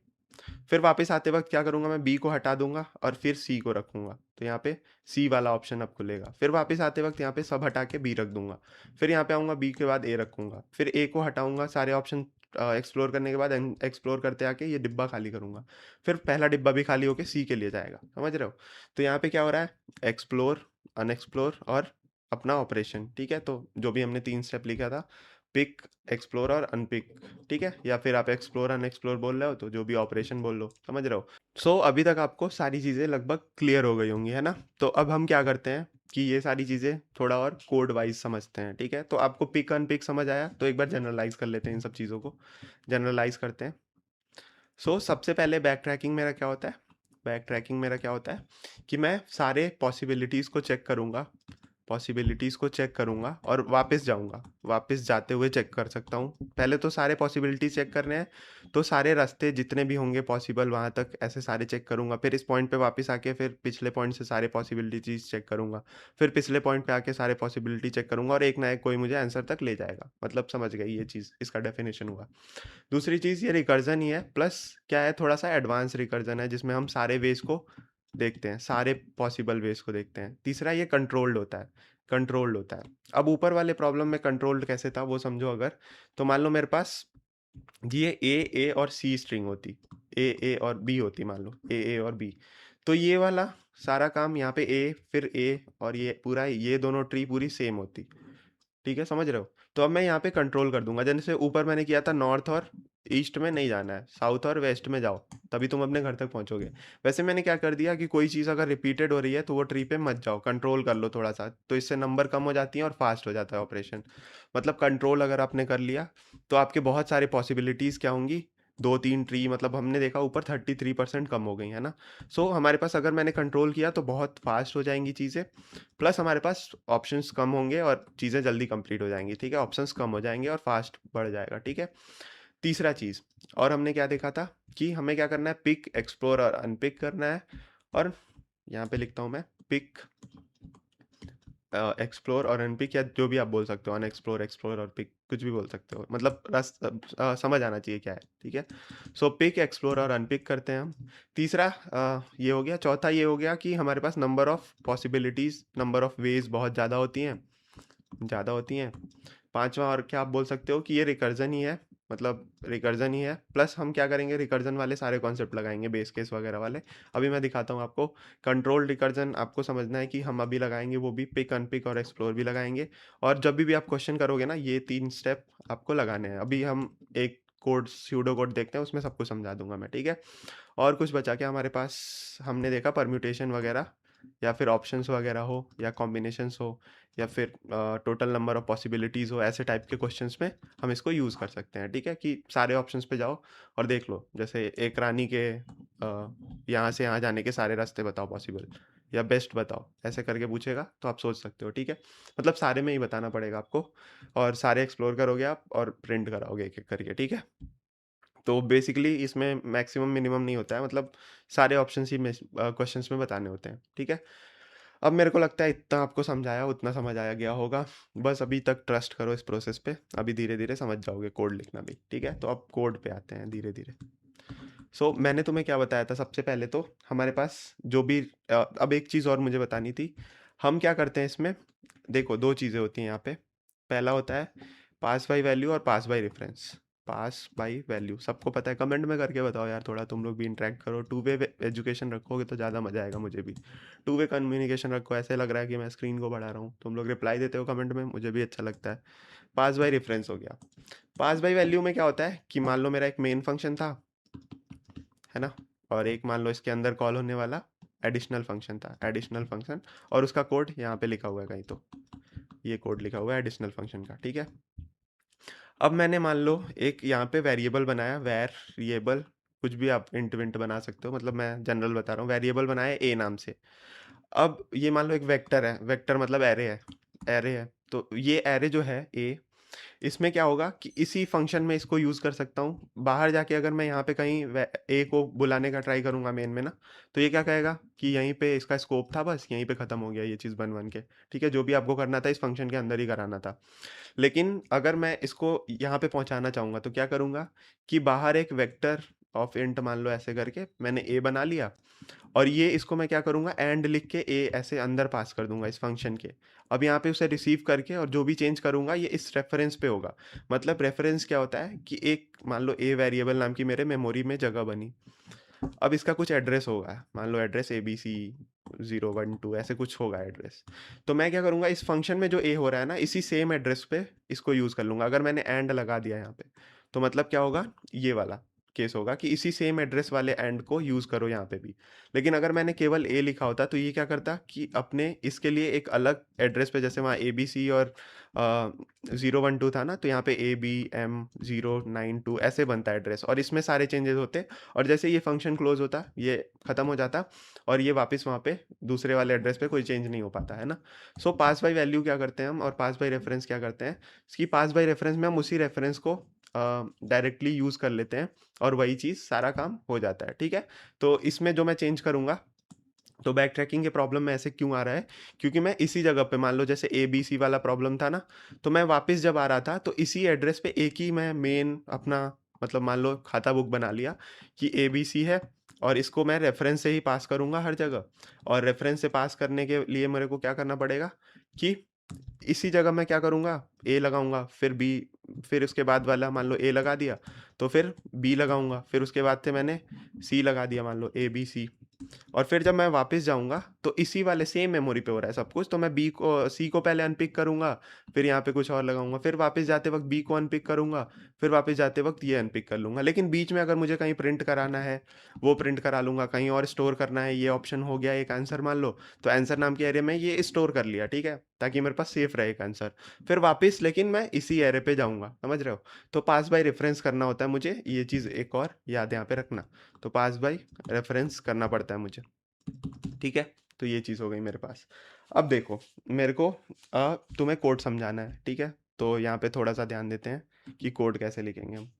फिर वापस आते वक़्त क्या करूँगा मैं बी को हटा दूँगा और फिर सी को रखूँगा। तो यहाँ पे सी वाला ऑप्शन अब खुलेगा। फिर वापस आते वक़्त यहाँ पे सब हटा के बी रख दूँगा। फिर यहाँ पे आऊँगा बी के बाद ए रखूँगा। फिर ए को हटाऊँगा सारे ऑप्शन एक्सप्लोर करने के बाद एक्सप्लोर करते आके ये डिब्बा खाली करूँगा। फिर पहला डिब्बा भी खाली होके सी के लिए जाएगा। समझ रहे हो? तो यहाँ पे क्या हो रहा है एक्सप्लोर, अनएक्सप्लोर और अपना ऑपरेशन, ठीक है? तो जो भी हमने 3 स्टेप लिखा था पिक, एक्सप्लोर और अनपिक, ठीक है? या फिर आप एक्सप्लोर, अनएक्सप्लोर बोल रहे हो तो जो भी ऑपरेशन बोल लो, समझ रहे हो? सो अभी तक आपको सारी चीज़ें लगभग क्लियर हो गई होंगी, है ना? तो अब हम क्या करते हैं कि ये सारी चीज़ें थोड़ा और कोड वाइज़ समझते हैं, ठीक है? तो आपको पिक, अनपिक समझ आया, तो एक बार जनरलाइज़ कर लेते हैं इन सब चीज़ों को। जनरलाइज़ करते हैं। सो सबसे पहले बैक ट्रैकिंग मेरा क्या होता है? बैक ट्रैकिंग मेरा क्या होता है कि मैं सारे पॉसिबिलिटीज़ को चेक करूँगा, पॉसिबिलिटीज़ को चेक करूँगा और वापस जाऊँगा। वापस जाते हुए चेक कर सकता हूँ। पहले तो सारे पॉसिबिलिटीज़ चेक करने हैं, तो सारे रास्ते जितने भी होंगे पॉसिबल वहाँ तक ऐसे सारे चेक करूँगा। फिर इस पॉइंट पे वापस आके फिर पिछले पॉइंट से सारे पॉसिबिलिटीज़ चेक करूँगा। फिर पिछले पॉइंट पे आके सारे पॉसिबिलिटी चेक करूँगा और एक ना एक कोई मुझे आंसर तक ले जाएगा। मतलब समझ गए ये चीज़, इसका डेफिनिशन हुआ। दूसरी चीज़ ये रिकर्जन ही है, प्लस क्या है थोड़ा-सा एडवांस रिकर्जन है जिसमें हम सारे वेज़ को देखते हैं, सारे पॉसिबल वेज़ को देखते हैं। तीसरा ये कंट्रोल्ड होता है, कंट्रोल्ड होता है। अब ऊपर वाले प्रॉब्लम में कंट्रोल्ड कैसे था वो समझो अगर, तो मान लो मेरे पास ये ए और सी स्ट्रिंग होती, ए और बी होती मान लो, ए और बी। तो ये वाला सारा काम यहाँ पे ए, फिर ए और ये पूरा ये दोनों ट्री पूरी सेम होती। ठीक है, समझ रहे हो? तो अब मैं यहाँ पे कंट्रोल कर दूँगा, जैसे ऊपर मैंने किया था नॉर्थ और ईस्ट में नहीं जाना है, साउथ और वेस्ट में जाओ, तभी तुम अपने घर तक पहुँचोगे। वैसे मैंने क्या कर दिया कि कोई चीज़ अगर रिपीटेड हो रही है, तो वो ट्री पे मत जाओ, कंट्रोल कर लो थोड़ा-सा, तो इससे नंबर कम हो जाती हैं और फास्ट हो जाता है ऑपरेशन। मतलब कंट्रोल अगर आपने कर लिया, तो आपके बहुत सारे पॉसिबिलिटीज़ क्या होंगी, 2-3 ट्री मतलब हमने देखा ऊपर 33% कम हो गई, है ना? सो हमारे पास अगर मैंने कंट्रोल किया, तो बहुत फास्ट हो जाएँगी चीज़ें, प्लस हमारे पास ऑप्शंस कम होंगे और चीज़ें जल्दी कंप्लीट हो जाएँगी, ठीक है? ऑप्शंस कम हो जाएँगे और फास्ट बढ़ जाएगा, ठीक है? तीसरा चीज़ और हमने क्या देखा था कि हमें क्या करना है पिक, एक्सप्लोर और अनपिक करना है और यहाँ पे लिखता हूँ मैं पिक, एक्सप्लोर और अनपिक या जो भी आप बोल सकते हो अनएक्सप्लोर, एक्सप्लोर और पिक कुछ भी बोल सकते हो। मतलब समझ आना चाहिए क्या है, ठीक है? सो पिक, एक्सप्लोर और अनपिक करते हैं हम। तीसरा ये हो गया, चौथा ये हो गया कि हमारे पास number of possibilities, number of ways बहुत ज़्यादा होती हैं, ज़्यादा होती हैं। पाँचवाँ और क्या आप बोल सकते हो कि ये रिकर्जन ही है, मतलब रिकर्जन ही है, प्लस हम क्या करेंगे रिकर्जन वाले सारे कॉन्सेप्ट लगाएँगे बेस केस वगैरह वाले। अभी मैं दिखाता हूँ आपको। कंट्रोल रिकर्जन आपको समझना है कि हम अभी लगाएँगे वो भी पिक, अनपिक और एक्सप्लोर भी लगाएँगे और जब भी आप क्वेश्चन करोगे ना ये 3 स्टेप आपको लगाने हैं। अभी हम एक कोड सूडो कोड देखते हैं उसमें सब कुछ समझा दूँगा मैं, ठीक है? और कुछ बचा क्या हमारे पास, हमने देखा परम्यूटेशन वगैरह या फिर ऑप्शंस वगैरह हो या कॉम्बिनेशंस हो या फिर टोटल नंबर ऑफ पॉसिबिलिटीज़ हो, ऐसे टाइप के क्वेश्चंस में हम इसको यूज़ कर सकते हैं, ठीक है? कि सारे ऑप्शंस पे जाओ और देख लो, जैसे एक रानी के यहाँ से यहाँ जाने के सारे रास्ते बताओ पॉसिबल या बेस्ट बताओ, ऐसे करके पूछेगा तो आप सोच सकते हो, ठीक है? मतलब सारे में ही बताना पड़ेगा आपको और सारे एक्सप्लोर करोगे आप और प्रिंट कराओगे एक-एक करके, ठीक है? तो बेसिकली इसमें मैक्सिमम मिनिमम नहीं होता है, मतलब सारे ऑप्शंस ही क्वेश्चंस में बताने होते हैं, ठीक है? अब मेरे को लगता है इतना आपको समझाया उतना समझ आया गया होगा। बस अभी तक ट्रस्ट करो इस प्रोसेस पे, अभी धीरे-धीरे समझ जाओगे कोड लिखना भी, ठीक है? तो अब कोड पे आते हैं धीरे-धीरे। सो मैंने तुम्हें क्या बताया था सबसे पहले तो हमारे पास जो भी अब एक चीज़ और मुझे बतानी थी। हम क्या करते हैं इसमें, देखो 2 चीज़ें होती हैं यहाँ पे। पहला होता है पास बाय वैल्यू और pass by reference. Pass by value सबको पता है, कमेंट में करके बताओ यार, थोड़ा तुम लोग भी इंटरेक्ट करो। टू वे एजुकेशन रखोगे तो ज़्यादा मज़ा आएगा मुझे भी। टू वे कम्युनिकेशन रखो, ऐसे लग रहा है कि मैं स्क्रीन को बढ़ा रहा हूँ। तुम लोग रिप्लाई देते हो कमेंट में, मुझे भी अच्छा लगता है। पास बाय रेफरेंस हो गया। पास बाय वैल्यू में क्या होता है कि मान लो मेरा एक मेन फंक्शन था, है ना? और एक मान लो इसके अंदर कॉल होने वाला एडिशनल फंक्शन था, एडिशनल फंक्शन, और उसका कोड यहाँ पे लिखा हुआ है कहीं, तो ये कोड लिखा हुआ है एडिशनल फंक्शन का, ठीक है? अब मैंने मान लो एक यहाँ पे वेरिएबल बनाया, वेरिएबल, कुछ भी आप इंट विंट बना सकते हो, मतलब मैं जनरल बता रहा हूँ, वेरिएबल बनाया ए नाम से। अब ये मान लो एक वेक्टर है, वेक्टर मतलब एरे है, एरे है। तो ये एरे जो है ए, इसमें क्या होगा कि इसी फंक्शन में इसको यूज़ कर सकता हूँ। बाहर जाके अगर मैं यहाँ पे कहीं ए को बुलाने का ट्राई करूँगा मेन में ना, तो ये क्या कहेगा कि यहीं पे इसका स्कोप था, बस यहीं पे ख़त्म हो गया ये चीज़ बन के। ठीक है, जो भी आपको करना था इस फंक्शन के अंदर ही कराना था। लेकिन अगर मैं इसको यहाँ पे पहुँचाना चाहूँगा तो क्या करूँगा कि बाहर एक वेक्टर ऑफ इंट मान लो ऐसे करके मैंने ए बना लिया, और ये इसको मैं क्या करूँगा एंड लिख के ए ऐसे अंदर पास कर दूँगा इस फ़ंक्शन के। अब यहाँ पे उसे रिसीव करके और जो भी चेंज करूँगा ये इस रेफ़रेंस पे होगा। मतलब रेफ़रेंस क्या होता है कि एक मान लो ए वेरिएबल नाम की मेरे मेमोरी में जगह बनी। अब इसका कुछ एड्रेस होगा, मान लो एड्रेस एबीसी 012 ऐसे कुछ होगा एड्रेस। तो मैं क्या करूँगा इस फ़ंक्शन में जो ए हो रहा है ना, इसी सेम एड्रेस पे इसको यूज़ कर लूँगा। अगर मैंने एंड लगा दिया यहाँ पे, तो मतलब क्या होगा, ये वाला केस होगा कि इसी सेम एड्रेस वाले एंड को यूज़ करो यहाँ पे भी। लेकिन अगर मैंने केवल ए लिखा होता तो ये क्या करता कि अपने इसके लिए एक अलग एड्रेस पे, जैसे वहाँ एबीसी और 012 था ना, तो यहाँ पे ए बी एम 092 ऐसे बनता है एड्रेस, और इसमें सारे चेंजेस होते। और जैसे ये फंक्शन क्लोज होता, ये खत्म हो जाता, और ये वापस वहाँ पे दूसरे वाले एड्रेस पे कोई चेंज नहीं हो पाता है ना। सो पास बाय वैल्यू क्या करते हैं हम, और पास बाय रेफरेंस क्या करते हैं, इसकी पास बाय रेफरेंस में हम उसी रेफरेंस को डायरेक्टली यूज़ कर लेते हैं, और वही चीज़ सारा काम हो जाता है। ठीक है, तो इसमें जो मैं चेंज करूँगा, तो बैक ट्रैकिंग के प्रॉब्लम में ऐसे क्यों आ रहा है, क्योंकि मैं इसी जगह पे मान लो जैसे ए बी सी वाला प्रॉब्लम था ना, तो मैं वापस जब आ रहा था तो इसी एड्रेस पे एक ही मैं मेन अपना मतलब मान लो खाता बुक बना लिया कि ए बी सी है, और इसको मैं रेफरेंस से ही पास करूंगा हर जगह। और रेफरेंस से पास करने के लिए मेरे को क्या करना पड़ेगा कि इसी जगह मैं क्या करूँगा, ए लगाऊँगा, फिर बी, फिर उसके बाद वाला मान लो ए लगा दिया, तो फिर बी लगाऊँगा, फिर उसके बाद से मैंने सी लगा दिया, मान लो ए बी सी। और फिर जब मैं वापस जाऊँगा तो इसी वाले सेम मेमोरी पे हो रहा है सब कुछ, तो मैं बी को सी को पहले अनपिक करूँगा, फिर यहाँ पे कुछ और लगाऊँगा, फिर वापस जाते वक़्त बी को अनपिक करूँगा, फिर वापस जाते वक़्त ये अनपिक कर लूँगा। लेकिन बीच में अगर मुझे कहीं प्रिंट कराना है, वो प्रिंट करा लूँगा, कहीं और स्टोर करना है, ये ऑप्शन हो गया एक आंसर मान लो, तो आंसर नाम के एरे में ये स्टोर कर लिया, ठीक है? ताकि मेरे पास सेफ रहे एक आंसर। फिर वापस लेकिन मैं इसी एरे पे जाऊँगा, समझ रहे हो? तो पास बाय रेफरेंस करना होता है मुझे, ये चीज़ एक और याद यहाँ पे रखना। तो पास बाय रेफरेंस करना पड़ता है मुझे। ठीक है, तो ये चीज़ हो गई मेरे पास। अब देखो, मेरे को तुम्हें कोड समझाना है, ठीक है? तो यहाँ पे थोड़ा सा ध्यान देते हैं कि कोड कैसे लिखेंगे हम।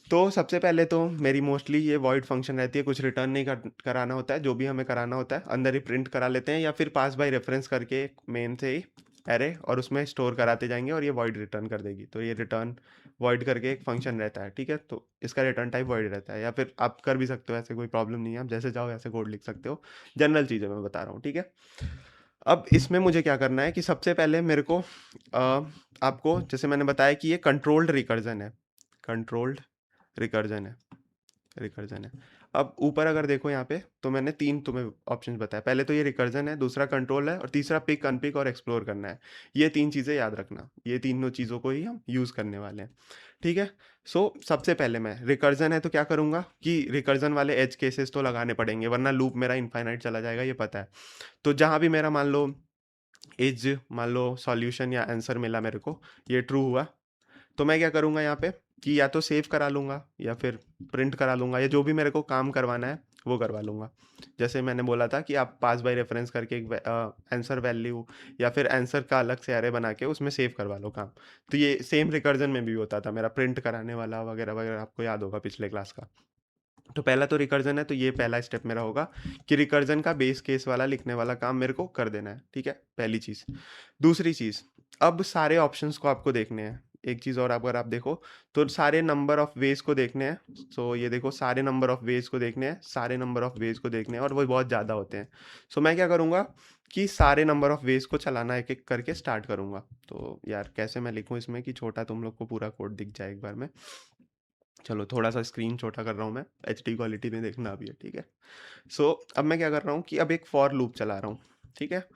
तो सबसे पहले तो मेरी मोस्टली ये वॉइड फंक्शन रहती है, कुछ रिटर्न नहीं कराना होता है, जो भी हमें कराना होता है अंदर ही प्रिंट करा लेते हैं, या फिर पास बाय रेफरेंस करके मेन से ही एरे और उसमें स्टोर कराते जाएंगे और ये वॉइड रिटर्न कर देगी। तो ये रिटर्न वॉइड करके एक फंक्शन रहता है, ठीक है? तो इसका रिटर्न टाइप वॉइड रहता है, या फिर आप कर भी सकते हो, ऐसे कोई प्रॉब्लम नहीं है, आप जैसे चाहो वैसे कोड लिख सकते हो। जनरल चीज़ें मैं बता रहा हूँ, ठीक है? अब इसमें मुझे क्या करना है कि सबसे पहले मेरे को आपको जैसे मैंने बताया कि ये कंट्रोल्ड रिकर्जन है, कंट्रोल्ड रिकर्जन है, रिकर्जन है। अब ऊपर अगर देखो यहाँ पे, तो मैंने 3 तुम्हें ऑप्शंस बताए। पहले तो ये रिकर्जन है, दूसरा कंट्रोल है, और तीसरा पिक, अनपिक और एक्सप्लोर करना है। ये 3 चीज़ें याद रखना। ये तीनों चीज़ों को ही हम यूज़ करने वाले हैं। ठीक है? सो सबसे पहले मैं रिकर्जन है तो क्या करूँगा कि रिकर्जन वाले एज केसेस तो लगाने पड़ेंगे, वरना लूप मेरा इनफाइनाइट चला जाएगा, ये पता है। तो जहाँ भी मेरा मान लो एज मान लो सॉल्यूशन या आंसर मिला मेरे को, ये ट्रू हुआ, तो मैं क्या करूँगा यहाँ पे कि या तो सेव करा लूँगा, या फिर प्रिंट करा लूँगा, या जो भी मेरे को काम करवाना है वो करवा लूँगा। जैसे मैंने बोला था कि आप पास बाय रेफरेंस करके एक आंसर वैल्यू या फिर आंसर का अलग से एरे बना के उसमें सेव करवा लो काम। तो ये सेम रिकर्जन में भी होता था मेरा, प्रिंट कराने वाला वगैरह वगैरह, आपको याद होगा पिछले क्लास का। तो पहला तो रिकर्जन है, तो ये पहला स्टेप मेरा होगा कि रिकर्जन का बेस केस वाला लिखने वाला काम मेरे को कर देना है, ठीक है? पहली चीज़। दूसरी चीज़, अब सारे ऑप्शंस को आपको देखने हैं। एक चीज़ और अगर आप देखो, तो सारे नंबर ऑफ वेज़ को देखने हैं। सो ये देखो, सारे नंबर ऑफ वेज़ को देखने हैं, सारे नंबर ऑफ वेज़ को देखने हैं, और वो बहुत ज़्यादा होते हैं। सो मैं क्या करूँगा कि सारे नंबर ऑफ वेज़ को चलाना एक-एक करके स्टार्ट करूँगा। तो यार कैसे मैं लिखूँ इसमें कि छोटा तुम लोग को पूरा कोड दिख जाए एक बार में? चलो थोड़ा सा स्क्रीन छोटा कर रहा हूँ मैं, एचडी क्वालिटी में देखना अभी है, ठीक है? सो अब मैं क्या कर रहा हूँ कि अब एक फॉर लूप चला रहा हूँ, ठीक है?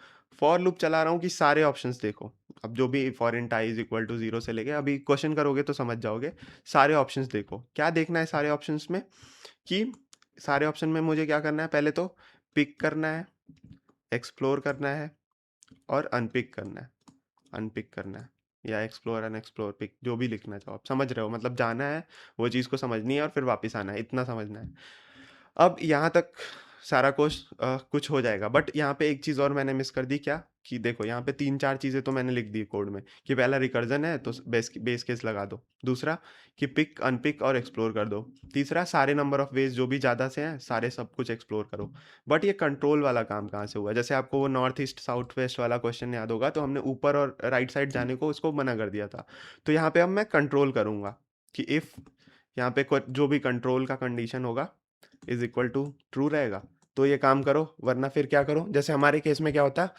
फॉर लूप चला रहा हूँ कि सारे ऑप्शंस देखो। अब जो भी for int I is equal to 0 से लेके, अभी क्वेश्चन करोगे तो समझ जाओगे। सारे ऑप्शंस देखो, क्या देखना है सारे ऑप्शंस में कि सारे ऑप्शन में मुझे क्या करना है, पहले तो पिक करना है, एक्सप्लोर करना है, और अनपिक करना है। अनपिक करना है, या एक्सप्लोर, अनएक्सप्लोर, पिक, जो भी लिखना चाहो आप, समझ रहे हो? मतलब जाना है, वो चीज़ को समझनी है, और फिर वापस आना है, इतना समझना है। अब यहाँ तक सारा कुछ हो जाएगा, बट यहाँ पे एक चीज़ और मैंने मिस कर दी, क्या कि देखो यहाँ पे 3-4 चीज़ें तो मैंने लिख दी कोड में, कि पहला रिकर्जन है तो बेस केस लगा दो, दूसरा कि पिक अनपिक और एक्सप्लोर कर दो, तीसरा सारे नंबर ऑफ वेज जो भी ज़्यादा से हैं सारे सब कुछ एक्सप्लोर करो। बट ये कंट्रोल वाला काम कहाँ से हुआ? जैसे आपको वो नॉर्थ ईस्ट साउथ वेस्ट वाला क्वेश्चन याद होगा, तो हमने ऊपर और राइट साइड जाने को उसको मना कर दिया था। तो यहाँ पे अब मैं कंट्रोल करूँगा कि इफ़ यहाँ पे जो भी कंट्रोल का कंडीशन होगा इज इक्वल टू ट्रू रहेगा, तो ये काम करो, वरना फिर क्या करो, जैसे हमारे केस में क्या होता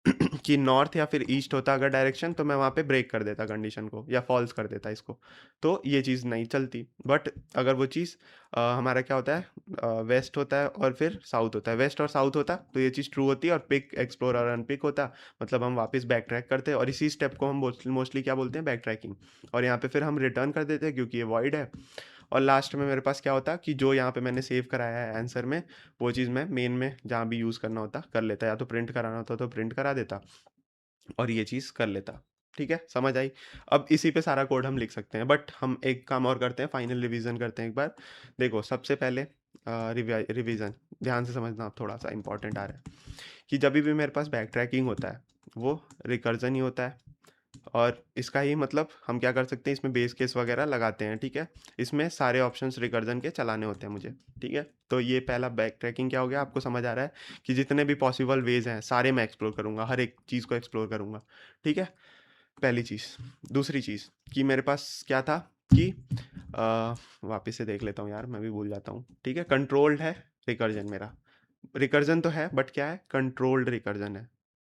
कि नॉर्थ या फिर ईस्ट होता अगर डायरेक्शन, तो मैं वहाँ पे ब्रेक कर देता कंडीशन को या फॉल्स कर देता इसको, तो ये चीज़ नहीं चलती। बट अगर वो चीज़ हमारा क्या होता है, वेस्ट होता है और फिर साउथ होता है, वेस्ट और साउथ होता तो ये चीज़ ट्रू होती है, और पिक एक्सप्लोर और अनपिक होता, मतलब हम वापस बैक ट्रैक करते, और इसी स्टेप को हम मोस्टली क्या बोलते हैं, बैक ट्रैकिंग। और यहाँ पे फिर हम रिटर्न कर देते हैं क्योंकि ये वॉइड है। और लास्ट में मेरे पास क्या होता कि जो यहाँ पे मैंने सेव कराया है आंसर में, वो चीज़ मैं मेन में जहाँ भी यूज़ करना होता कर लेता, या तो प्रिंट कराना होता तो प्रिंट करा देता, और ये चीज़ कर लेता। ठीक है, समझ आई? अब इसी पे सारा कोड हम लिख सकते हैं, बट हम एक काम और करते हैं, फाइनल रिवीजन करते हैं एक बार। देखो सबसे पहले रिवीजन ध्यान से समझना, आप थोड़ा सा इंपॉर्टेंट आ रहा है कि जब भी मेरे पास बैक ट्रैकिंग होता है वो रिकर्जन ही होता है, और इसका ही मतलब हम क्या कर सकते हैं, इसमें बेस केस वगैरह लगाते हैं। ठीक है, इसमें सारे ऑप्शंस रिकर्जन के चलाने होते हैं मुझे। ठीक है, तो ये पहला बैक ट्रैकिंग क्या हो गया, आपको समझ आ रहा है कि जितने भी पॉसिबल वेज हैं सारे मैं एक्सप्लोर करूंगा, हर एक चीज़ को एक्सप्लोर करूंगा। ठीक है, पहली चीज़। दूसरी चीज़ कि मेरे पास क्या था कि वापस से देख लेता हूँ यार, मैं भी भूल जाता हूँ। ठीक है, कंट्रोल्ड है रिकर्जन मेरा, रिकर्जन तो है बट क्या है, कंट्रोल्ड रिकर्जन है,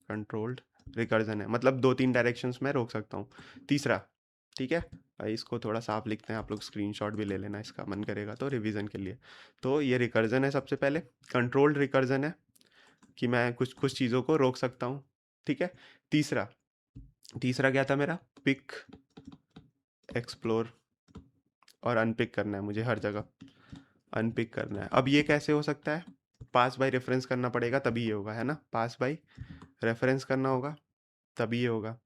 कंट्रोल्ड रिकर्जन है, मतलब 2-3 डायरेक्शंस में रोक सकता हूँ। तीसरा, ठीक है भाई, इसको थोड़ा साफ लिखते हैं, आप लोग स्क्रीनशॉट भी ले लेना इसका, मन करेगा तो रिवीजन के लिए। तो ये रिकर्जन है सबसे पहले, कंट्रोल्ड रिकर्जन है कि मैं कुछ कुछ चीज़ों को रोक सकता हूँ। ठीक है, तीसरा, तीसरा क्या था मेरा, पिक एक्सप्लोर और अनपिक करना है मुझे, हर जगह अनपिक करना है। अब ये कैसे हो सकता है, पास बाय रेफरेंस करना पड़ेगा तभी ये होगा, है ना, पास बाय रेफरेंस करना होगा तभी ये होगा,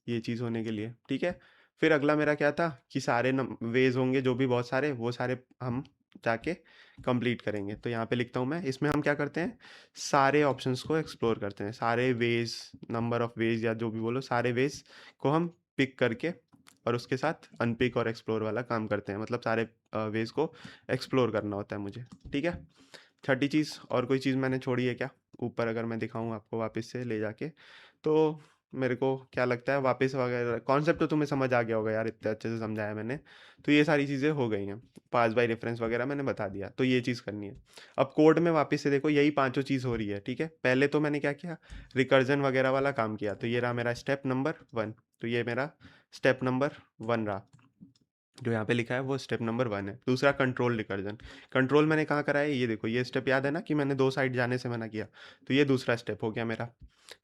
ये चीज़ होने के लिए। ठीक है, फिर अगला मेरा क्या था कि सारे वेज होंगे जो भी बहुत सारे, वो सारे हम जाके कंप्लीट करेंगे। तो यहाँ पे लिखता हूँ मैं, इसमें हम क्या करते हैं, सारे ऑप्शंस को एक्सप्लोर करते हैं, सारे वेज, नंबर ऑफ वेज या जो भी बोलो, सारे वेज को हम पिक करके और उसके साथ अनपिक और एक्सप्लोर वाला काम करते हैं, मतलब सारे वेज को एक्सप्लोर करना होता है मुझे। ठीक है, छठी चीज़, और कोई चीज़ मैंने छोड़ी है क्या? ऊपर अगर मैं दिखाऊँ आपको वापस से ले जाके, तो मेरे को क्या लगता है, वापस वगैरह कॉन्सेप्ट तो तुम्हें समझ आ गया होगा यार, इतने अच्छे से समझाया मैंने। तो ये सारी चीज़ें हो गई हैं, पास बाय रेफरेंस वगैरह मैंने बता दिया, तो ये चीज़ करनी है। अब कोड में वापस से देखो, यही पांचों चीज़ हो रही है। ठीक है, पहले तो मैंने क्या किया, रिकर्जन वगैरह वाला काम किया, तो ये रहा मेरा स्टेप नंबर 1, तो ये मेरा स्टेप नंबर 1 रहा, जो यहाँ पे लिखा है वो स्टेप नंबर 1 है। दूसरा कंट्रोल रिकर्जन, कंट्रोल मैंने कहाँ करा है, ये देखो, ये स्टेप याद है ना कि मैंने 2 साइड जाने से मना किया, तो ये दूसरा स्टेप हो गया मेरा।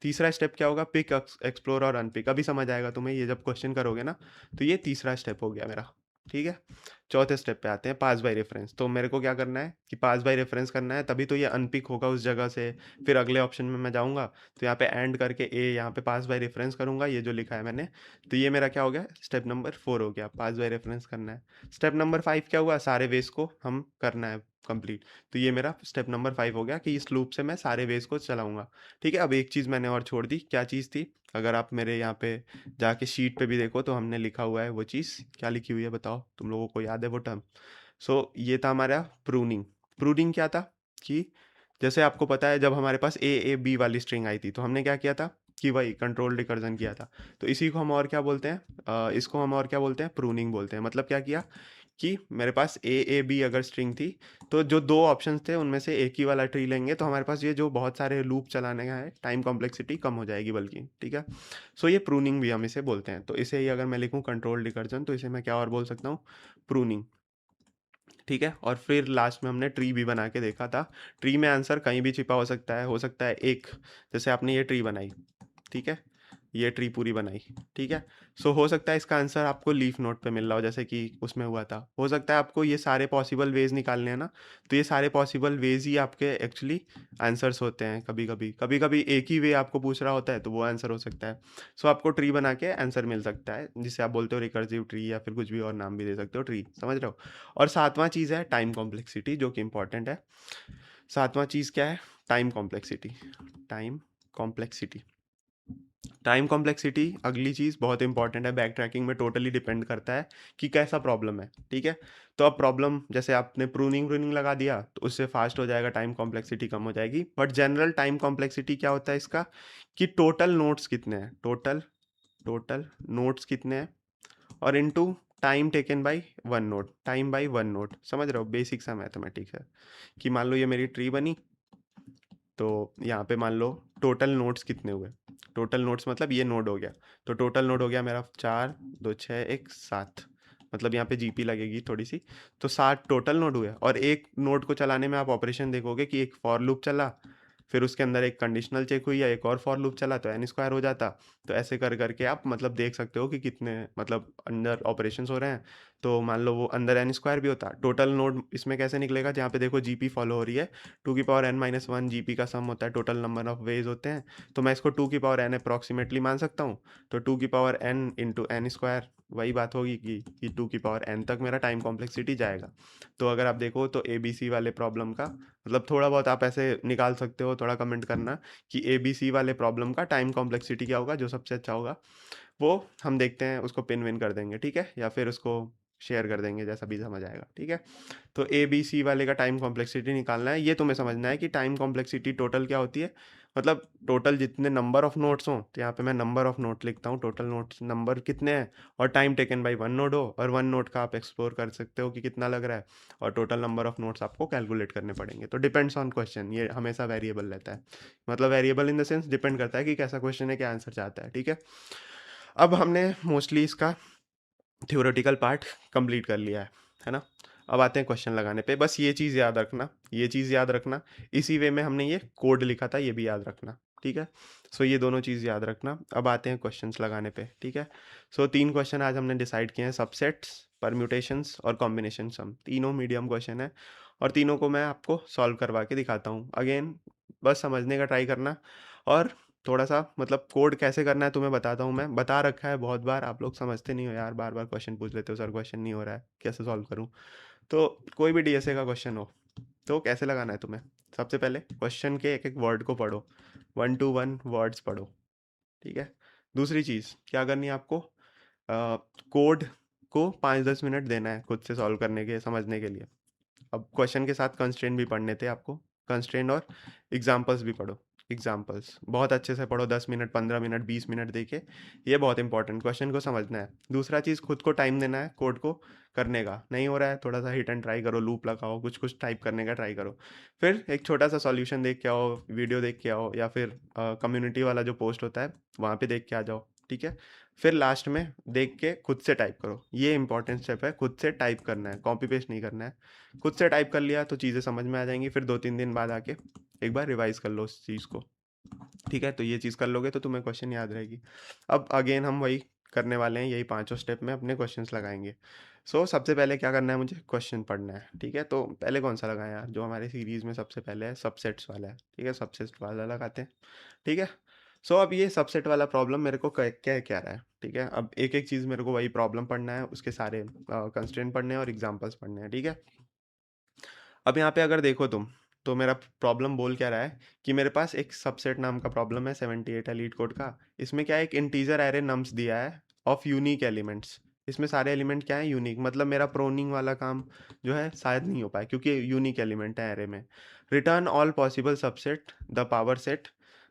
तीसरा स्टेप क्या होगा, पिक एक्सप्लोर और अनपिक, अभी समझ आएगा तुम्हें ये जब क्वेश्चन करोगे ना, तो ये तीसरा स्टेप हो गया मेरा। ठीक है, चौथे स्टेप पे आते हैं, पास बाय रेफरेंस। तो मेरे को क्या करना है कि पास बाय रेफरेंस करना है, तभी तो ये अनपिक होगा उस जगह से। फिर अगले ऑप्शन में मैं जाऊँगा, तो यहाँ पे एंड करके ए, यहाँ पे पास बाय रेफरेंस करूँगा, ये जो लिखा है मैंने। तो ये मेरा क्या हो गया, स्टेप नंबर 4 हो गया, पास बाय रेफरेंस करना है। स्टेप नंबर 5 क्या हुआ, सारे वेज को हम करना है कंप्लीट। तो ये मेरा स्टेप नंबर 5 हो गया कि इस लूप से मैं सारे वेज को चलाऊंगा। ठीक है, अब एक चीज़ मैंने और छोड़ दी, क्या चीज़ थी, अगर आप मेरे यहाँ पे जाके शीट पे भी देखो तो हमने लिखा हुआ है, वो चीज़ क्या लिखी हुई है बताओ, तुम लोगों को याद है वो टर्म? सो ये था हमारा प्रूनिंग। प्रूनिंग क्या था कि जैसे आपको पता है, जब हमारे पास ए बी वाली स्ट्रिंग आई थी, तो हमने क्या किया था कि वही कंट्रोल रिकर्जन किया था। तो इसी को हम और क्या बोलते हैं, इसको हम और क्या बोलते हैं, प्रूनिंग बोलते हैं। मतलब क्या किया कि मेरे पास ए बी अगर स्ट्रिंग थी, तो जो दो ऑप्शंस थे उनमें से एक ही वाला ट्री लेंगे, तो हमारे पास ये जो बहुत सारे लूप चलाने का है, टाइम कॉम्प्लेक्सिटी कम हो जाएगी बल्कि। ठीक है, सो ये प्रूनिंग भी हम इसे बोलते हैं। तो इसे ही अगर मैं लिखूँ कंट्रोल रिकर्जन, तो इसे मैं क्या और बोल सकता हूँ, प्रूनिंग। ठीक है, और फिर लास्ट में हमने ट्री भी बना के देखा था। ट्री में आंसर कहीं भी छिपा हो सकता है एक, जैसे आपने ये ट्री बनाई, ठीक है, ये ट्री पूरी बनाई, ठीक है, सो हो सकता है इसका आंसर आपको लीफ नोट पे मिल रहा हो, जैसे कि उसमें हुआ था। हो सकता है आपको ये सारे पॉसिबल वेज निकालने हैं ना, तो ये सारे पॉसिबल वेज ही आपके एक्चुअली आंसर्स होते हैं। कभी कभी एक ही वे आपको पूछ रहा होता है, तो वो आंसर हो सकता है। सो आपको ट्री बना के आंसर मिल सकता है, जिसे आप बोलते हो रिकर्सिव ट्री, या फिर कुछ भी और नाम भी दे सकते हो, ट्री, समझ रहे हो? और सातवां चीज़ है टाइम कॉम्प्लेक्सिटी, जो कि इंपॉर्टेंट है। सातवां चीज़ क्या है? Time complexity. Time complexity time complexity अगली चीज़ बहुत इंपॉर्टेंट है, बैक ट्रैकिंग में टोटली डिपेंड करता है कि कैसा प्रॉब्लम है, ठीक है? तो अब प्रॉब्लम जैसे आपने प्रूनिंग व्रूनिंग लगा दिया तो उससे फास्ट हो जाएगा, टाइम कॉम्प्लेक्सिटी कम हो जाएगी। बट जनरल टाइम कॉम्प्लेक्सिटी क्या होता है इसका, कि टोटल नोट्स कितने हैं, टोटल टोटल नोट्स कितने हैं और into time taken by one note, time by one note. समझ रहे हो, बेसिक सा मैथमेटिक्स है कि मान लो ये मेरी ट्री बनी, तो यहाँ पे मान लो टोटल नोट्स कितने हुए, टोटल नोट्स मतलब ये नोड हो गया, तो टोटल नोड हो गया मेरा 4 2 6 1 7, मतलब यहाँ पे जीपी लगेगी थोड़ी सी, तो 7 टोटल नोड हुए। और एक नोड को चलाने में आप ऑपरेशन देखोगे कि एक फॉर लूप चला, फिर उसके अंदर एक कंडीशनल चेक हुई या एक और फॉर लूप चला तो एन स्क्वायर हो जाता। तो ऐसे कर करके आप मतलब देख सकते हो कि कितने मतलब अंदर ऑपरेशंस हो रहे हैं। तो मान लो वो अंदर एन स्क्वायर भी होता, टोटल नोड इसमें कैसे निकलेगा, जहाँ पे देखो जीपी फॉलो हो रही है, टू की power N minus one GP का सम होता है, टोटल नंबर ऑफ वेज होते हैं, तो मैं इसको टू की पावर एन अप्रॉक्सीमेटली मान सकता हूँ। तो टू की power N into N square वही बात होगी कि टू की पावर एन तक मेरा टाइम कॉम्प्लेक्सिटी जाएगा। तो अगर आप देखो तो ए बी सी वाले प्रॉब्लम का मतलब थोड़ा बहुत आप ऐसे निकाल सकते हो, थोड़ा कमेंट करना कि ए बी सी वाले प्रॉब्लम का टाइम कॉम्प्लेक्सिटी क्या होगा, जो सबसे अच्छा होगा वो हम देखते हैं, उसको पिन विन कर देंगे, ठीक है, या फिर उसको शेयर कर देंगे, जैसा भी समझ आएगा, ठीक है। तो ए बी सी वाले का टाइम कॉम्प्लेक्सिटी निकालना है, ये तुम्हें समझना है कि टाइम कॉम्प्लेक्सिटी टोटल क्या होती है, मतलब टोटल जितने नंबर ऑफ नोट्स हों, तो यहाँ पे मैं नंबर ऑफ नोट लिखता हूँ, टोटल नोट्स नंबर कितने हैं, और time taken by one node हो, और वन नोट का आप एक्सप्लोर कर सकते हो कि कितना लग रहा है, और टोटल नंबर ऑफ नोट्स आपको कैलकुलेट करने पड़ेंगे। तो डिपेंड्स ऑन क्वेश्चन, ये हमेशा वेरिएबल रहता है, मतलब variable in the sense depend करता है कि कैसा क्वेश्चन है, क्या आंसर चाहता है, ठीक है। अब हमने मोस्टली इसका थ्योरेटिकल पार्ट कंप्लीट कर लिया है ना। अब आते हैं क्वेश्चन लगाने पे, बस ये चीज़ याद रखना, ये चीज़ याद रखना, इसी वे में हमने ये कोड लिखा था, ये भी याद रखना, ठीक है। सो ये दोनों चीज़ याद रखना। अब आते हैं क्वेश्चंस लगाने पे, ठीक है। सो 3 क्वेश्चन आज हमने डिसाइड किए हैं, सबसेट्स, परम्यूटेशंस और कॉम्बिनेशन सम, तीनों मीडियम क्वेश्चन है और तीनों को मैं आपको सॉल्व करवा के दिखाता हूँ। अगेन बस समझने का ट्राई करना, और थोड़ा सा मतलब कोड कैसे करना है तुम्हें बताता हूँ, मैं बता रखा है बहुत बार, आप लोग समझते नहीं हो यार, बार बार क्वेश्चन पूछ लेते हो, सर क्वेश्चन नहीं हो रहा है कैसे सॉल्व करूँ। तो कोई भी डीएसए का क्वेश्चन हो तो कैसे लगाना है तुम्हें, सबसे पहले क्वेश्चन के एक एक वर्ड को पढ़ो, वन टू वन वर्ड्स पढ़ो, ठीक है। दूसरी चीज़ क्या करनी है आपको, कोड को 5-10 मिनट देना है खुद से सॉल्व करने के, समझने के लिए। अब क्वेश्चन के साथ कंस्ट्रेंट भी पढ़ने थे आपको, कंस्ट्रेंट और एग्जाम्पल्स भी पढ़ो, एग्जाम्पल्स बहुत अच्छे से पढ़ो, 10 मिनट 15 मिनट 20 मिनट देके, ये बहुत इंपॉर्टेंट, क्वेश्चन को समझना है। दूसरा चीज़ खुद को टाइम देना है कोड को करने का, नहीं हो रहा है थोड़ा सा हिट एंड ट्राई करो, लूप लगाओ, कुछ कुछ टाइप करने का ट्राई करो, फिर एक छोटा सा सॉल्यूशन देख के आओ, वीडियो देख के आओ, या फिर कम्युनिटी वाला जो पोस्ट होता है वहाँ पे देख के आ जाओ, ठीक है। फिर लास्ट में देख के खुद से टाइप करो, ये इंपॉर्टेंट स्टेप है, खुद से टाइप करना है, कॉपी पेस्ट नहीं करना है। खुद से टाइप कर लिया तो चीज़ें समझ में आ जाएंगी, फिर 2-3 दिन बाद आके एक बार रिवाइज कर लो उस चीज़ को, ठीक है। तो ये चीज़ कर लोगे तो तुम्हें क्वेश्चन याद रहेगी। अब अगेन हम वही करने वाले हैं, यही पांचों स्टेप में अपने क्वेश्चंस लगाएंगे। सो सबसे पहले क्या करना है, मुझे क्वेश्चन पढ़ना है, ठीक है। तो पहले कौन सा लगाएं यार, जो हमारे सीरीज में सबसे पहले है सबसेट्स वाला है, ठीक है, सबसेट वाला लगाते हैं, ठीक है। सो अब ये सबसेट वाला प्रॉब्लम मेरे को क्या क्या रहा है, ठीक है। अब एक एक चीज़ मेरे को वही प्रॉब्लम पढ़ना है, उसके सारे कंस्ट्रेंट पढ़ने हैं और एग्जाम्पल्स पढ़ने हैं, ठीक है। अब यहाँ पे अगर देखो तुम, तो मेरा प्रॉब्लम बोल क्या रहा है कि मेरे पास एक सबसेट नाम का प्रॉब्लम है 78 है लीड कोड का। इसमें क्या है, एक इंटीजर एरे नम्स दिया है ऑफ यूनिक एलिमेंट्स, इसमें सारे एलिमेंट क्या है, यूनिक, मतलब मेरा प्रोनिंग वाला काम जो है शायद नहीं हो पाए क्योंकि यूनिक एलिमेंट है एरे में। Return all possible subset the power set,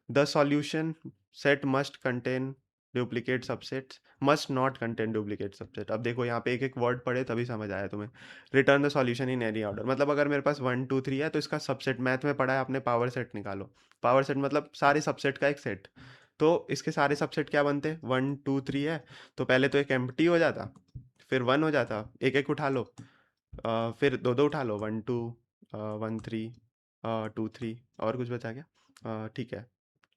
the solution set must contain duplicate subsets, must not contain duplicate subset. अब देखो यहाँ पे एक एक वर्ड पढ़े तभी समझ आया तुम्हें। Return the solution in any order, मतलब अगर मेरे पास 1 2 3 है तो इसका सबसेट, मैथ में पढ़ा है आपने, पावर सेट निकालो। पावर सेट मतलब सारे सबसेट का एक सेट, तो इसके सारे सबसेट क्या बनते, 1 2 3 है, तो पहले तो एक एम्प्टी हो जाता, फिर 1 हो जाता, एक एक उठा लो, फिर दो दो उठा लो, 1 2 1 3 2 3, और कुछ बचा क्या, ठीक है,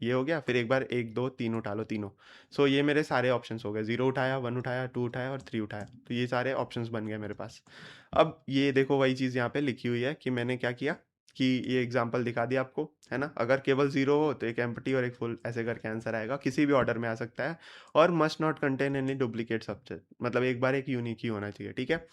ये हो गया, फिर एक बार 1 2 3 उठा लो तीनों। सो ये मेरे सारे ऑप्शंस हो गए, 0 उठाया, 1 उठाया, 2 उठाया और 3 उठाया, तो ये सारे ऑप्शंस बन गए मेरे पास। अब ये देखो वही चीज़ यहाँ पे लिखी हुई है कि मैंने क्या किया कि ये एग्जांपल दिखा दिया आपको, है ना। अगर केवल 0 हो तो एक एम्प्टी और एक फुल, ऐसे करके आंसर आएगा, किसी भी ऑर्डर में आ सकता है, और must not contain any duplicate subset, मतलब एक बार एक यूनिक ही होना चाहिए, ठीक है।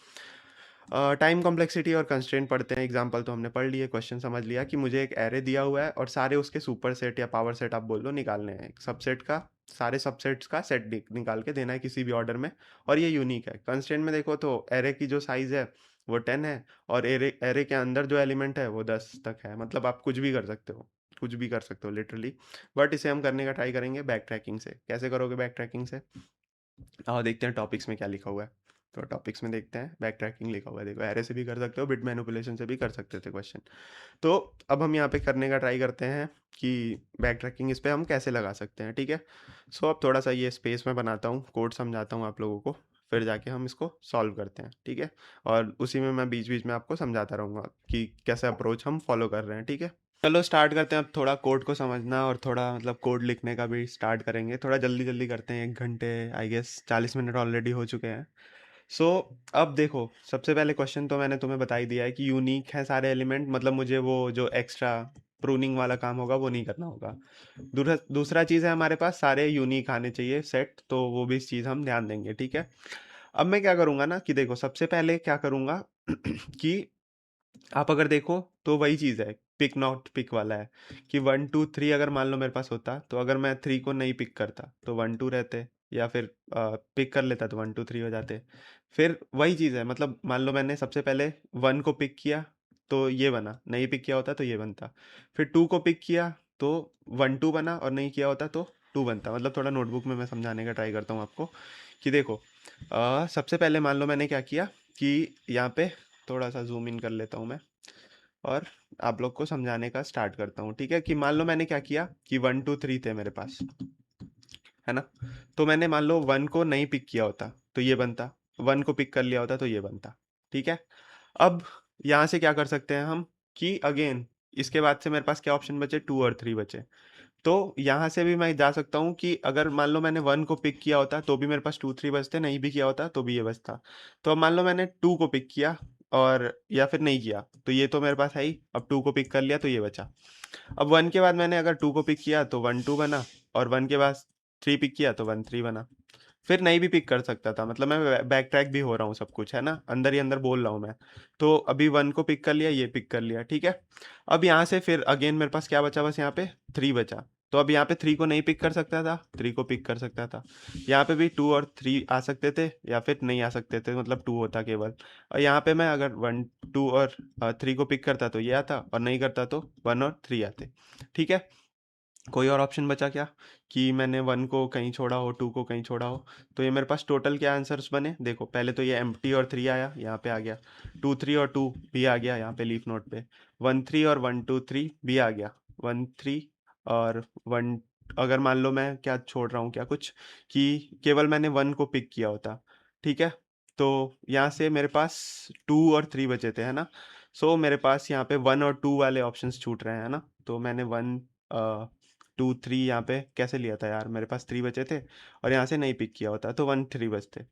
टाइम कॉम्प्लेक्सिटी और कंस्ट्रेंट पढ़ते हैं। एग्जांपल तो हमने पढ़ लिए, क्वेश्चन समझ लिया कि मुझे एक एरे दिया हुआ है और सारे उसके सुपर सेट या पावर सेट आप बोल लो निकालने हैं। एक सबसेट का, सारे सबसेट्स का सेट निकाल के देना है किसी भी ऑर्डर में, और ये यूनिक है। कंस्ट्रेंट में देखो तो एरे की जो साइज है वो 10 है, और एरे एरे के अंदर जो एलिमेंट है वो 10 तक है। मतलब आप कुछ भी कर सकते हो, कुछ भी कर सकते हो लिटरली। बट इसे हम करने का ट्राई करेंगे बैक ट्रैकिंग से। कैसे करोगे बैक ट्रैकिंग से? आओ देखते हैं टॉपिक्स में क्या लिखा हुआ है। तो टॉपिक्स में देखते हैं, बैक ट्रैकिंग लिखा हुआ है। देखो एरे से भी कर सकते हो, बिट मैनिपुलेशन से भी कर सकते थे क्वेश्चन। तो अब हम यहाँ पे करने का ट्राई करते हैं कि बैक ट्रैकिंग इस पे हम कैसे लगा सकते हैं, ठीक है। सो अब थोड़ा सा ये स्पेस में बनाता हूँ, कोड समझाता हूँ आप लोगों को, फिर जाके हम इसको सॉल्व करते हैं, ठीक है। और उसी में मैं बीच बीच में आपको समझाता रहूँगा कि कैसे अप्रोच हम फॉलो कर रहे हैं, ठीक है। चलो स्टार्ट करते हैं। अब थोड़ा कोड को समझना और थोड़ा मतलब कोड लिखने का भी स्टार्ट करेंगे। थोड़ा जल्दी जल्दी करते हैं, 1 घंटे आई गेस 40 मिनट ऑलरेडी हो चुके हैं। सो अब देखो, सबसे पहले क्वेश्चन तो मैंने तुम्हें बता ही दिया है कि यूनिक है सारे एलिमेंट, मतलब मुझे वो जो एक्स्ट्रा प्रूनिंग वाला काम होगा वो नहीं करना होगा। दूसरा दूसरा चीज़ है हमारे पास सारे यूनिक आने चाहिए सेट, तो वो भी इस चीज़ हम ध्यान देंगे, ठीक है। अब मैं क्या करूँगा ना कि देखो, सबसे पहले क्या करूँगा कि आप अगर देखो तो वही चीज़ है, पिक नॉट पिक वाला है कि 1 2 3 अगर मान लो मेरे पास होता, तो अगर मैं 3 को नहीं पिक करता तो 1 2 रहते, या फिर पिक कर लेता तो 1 2 3 हो जाते। फिर वही चीज़ है, मतलब मान लो मैंने सबसे पहले 1 को पिक किया तो ये बना, नहीं पिक किया होता तो ये बनता। फिर 2 को पिक किया तो 1 2 बना, और नहीं किया होता तो 2 बनता। मतलब थोड़ा नोटबुक में मैं समझाने का ट्राई करता हूँ आपको कि देखो, सबसे पहले मान लो मैंने क्या किया कि यहाँ पे थोड़ा सा जूम इन कर लेता हूँ मैं, और आप लोग को समझाने का स्टार्ट करता हूँ, ठीक है। कि मान लो मैंने क्या किया कि 1 2 3 थे मेरे पास, है ना। तो मैंने मान लो 1 को नहीं पिक किया होता तो ये बनता, 1 को पिक कर लिया होता तो ये बनता, ठीक है। अब यहाँ से क्या कर सकते हैं हम कि अगेन इसके बाद से मेरे पास क्या ऑप्शन बचे, 2 और 3 बचे। तो यहाँ से भी मैं जा सकता हूँ कि अगर मान लो मैंने 1 को पिक किया होता तो भी मेरे पास 2 3 बचते, नहीं भी किया होता तो भी ये बचता। तो अब मान लो मैंने 2 को पिक किया और या फिर नहीं किया, तो ये तो मेरे पास है ही। अब 2 को पिक कर लिया तो ये बचा। अब 1 के बाद मैंने अगर 2 को पिक किया तो 1 2 बना, और 1 के बाद 3 पिक किया तो 1 3 बना। फिर नहीं भी पिक कर सकता था, मतलब मैं बैक ट्रैक भी हो रहा हूँ, सब कुछ है ना, अंदर ही अंदर बोल रहा हूँ मैं। तो अभी 1 को पिक कर लिया, ये पिक कर लिया, ठीक है। अब यहाँ से फिर अगेन मेरे पास क्या बचा, बस यहाँ पे 3 बचा। तो अब यहाँ पे 3 को नहीं पिक कर सकता था, 3 को पिक कर सकता था। यहाँ पे भी 2 और 3 आ सकते थे, या फिर नहीं आ सकते थे, मतलब 2 होता केवल। और यहाँ पे मैं अगर 1 2 और 3 को पिक करता तो ये आता, और नहीं करता तो 1 और 3 आते, ठीक है। कोई और ऑप्शन बचा क्या कि मैंने 1 को कहीं छोड़ा हो, 2 को कहीं छोड़ा हो? तो ये मेरे पास टोटल क्या आंसर्स बने, देखो पहले तो ये एम्प्टी और 3 आया, यहाँ पे आ गया। 2 3 और 2 भी आ गया यहाँ पे लीफ नोट पे। 1 3 और 1 2 3 भी आ गया। 1 3 और 1, अगर मान लो मैं क्या छोड़ रहा हूँ क्या कुछ, कि केवल मैंने 1 को पिक किया होता, ठीक है। तो यहाँ से मेरे पास 2 और 3 बचे थे, है ना। सो मेरे पास यहाँ पे 1 और 2 वाले ऑप्शंस छूट रहे हैं, है ना। तो मैंने 1 2 3 यहाँ पे कैसे लिया था यार, मेरे पास 3 बचे थे, और यहाँ से नहीं पिक किया होता तो 1 3 बचते।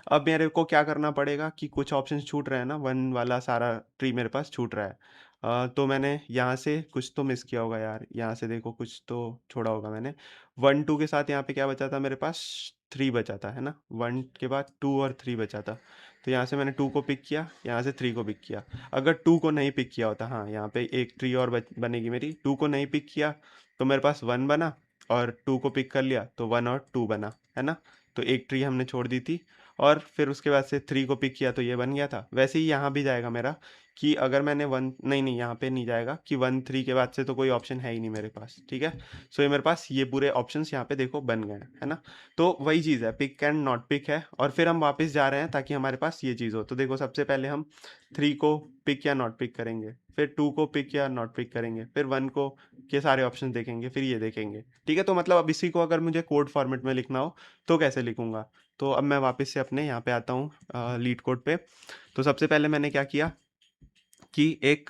अब मेरे को क्या करना पड़ेगा कि कुछ ऑप्शन छूट रहे हैं ना, 1 वाला सारा ट्री मेरे पास छूट रहा है। तो मैंने यहाँ से कुछ तो मिस किया होगा यार, यहाँ से देखो कुछ तो छोड़ा होगा मैंने। 1 2 के साथ यहाँ पे क्या बचा था मेरे पास, 3 बचा था, है ना। 1 के बाद 2 और 3 बचा था। तो यहाँ से मैंने 2 को पिक किया, यहाँ से 3 को पिक किया। अगर 2 को नहीं पिक किया होता, हाँ यहाँ पे एक ट्री और बनेगी मेरी। 2 को नहीं पिक किया तो मेरे पास 1 बना, और 2 को पिक कर लिया तो 1 और 2 बना, है ना। तो एक ट्री हमने छोड़ दी थी। और फिर उसके बाद से 3 को पिक किया तो ये बन गया था। वैसे ही यहाँ भी जाएगा मेरा कि अगर मैंने 1, नहीं नहीं यहाँ पे नहीं जाएगा कि 1 3 के बाद से तो कोई ऑप्शन है ही नहीं मेरे पास, ठीक है। सो ये मेरे पास ये पूरे ऑप्शंस यहाँ पे देखो बन गए हैं, है ना। तो वही चीज़ है, पिक एंड नॉट पिक है। और फिर हम वापस जा रहे हैं ताकि हमारे पास ये चीज़ हो। तो देखो सबसे पहले हम 3 को पिक या नॉट पिक करेंगे, फिर 2 को पिक या नॉट पिक करेंगे, फिर 1 को के सारे ऑप्शन देखेंगे, फिर ये देखेंगे, ठीक है। तो मतलब अब इसी को अगर मुझे कोड फॉर्मेट में लिखना हो तो कैसे लिखूंगा। तो अब मैं वापस से अपने यहाँ पे आता हूँ लीड कोड पे। तो सबसे पहले मैंने क्या किया कि एक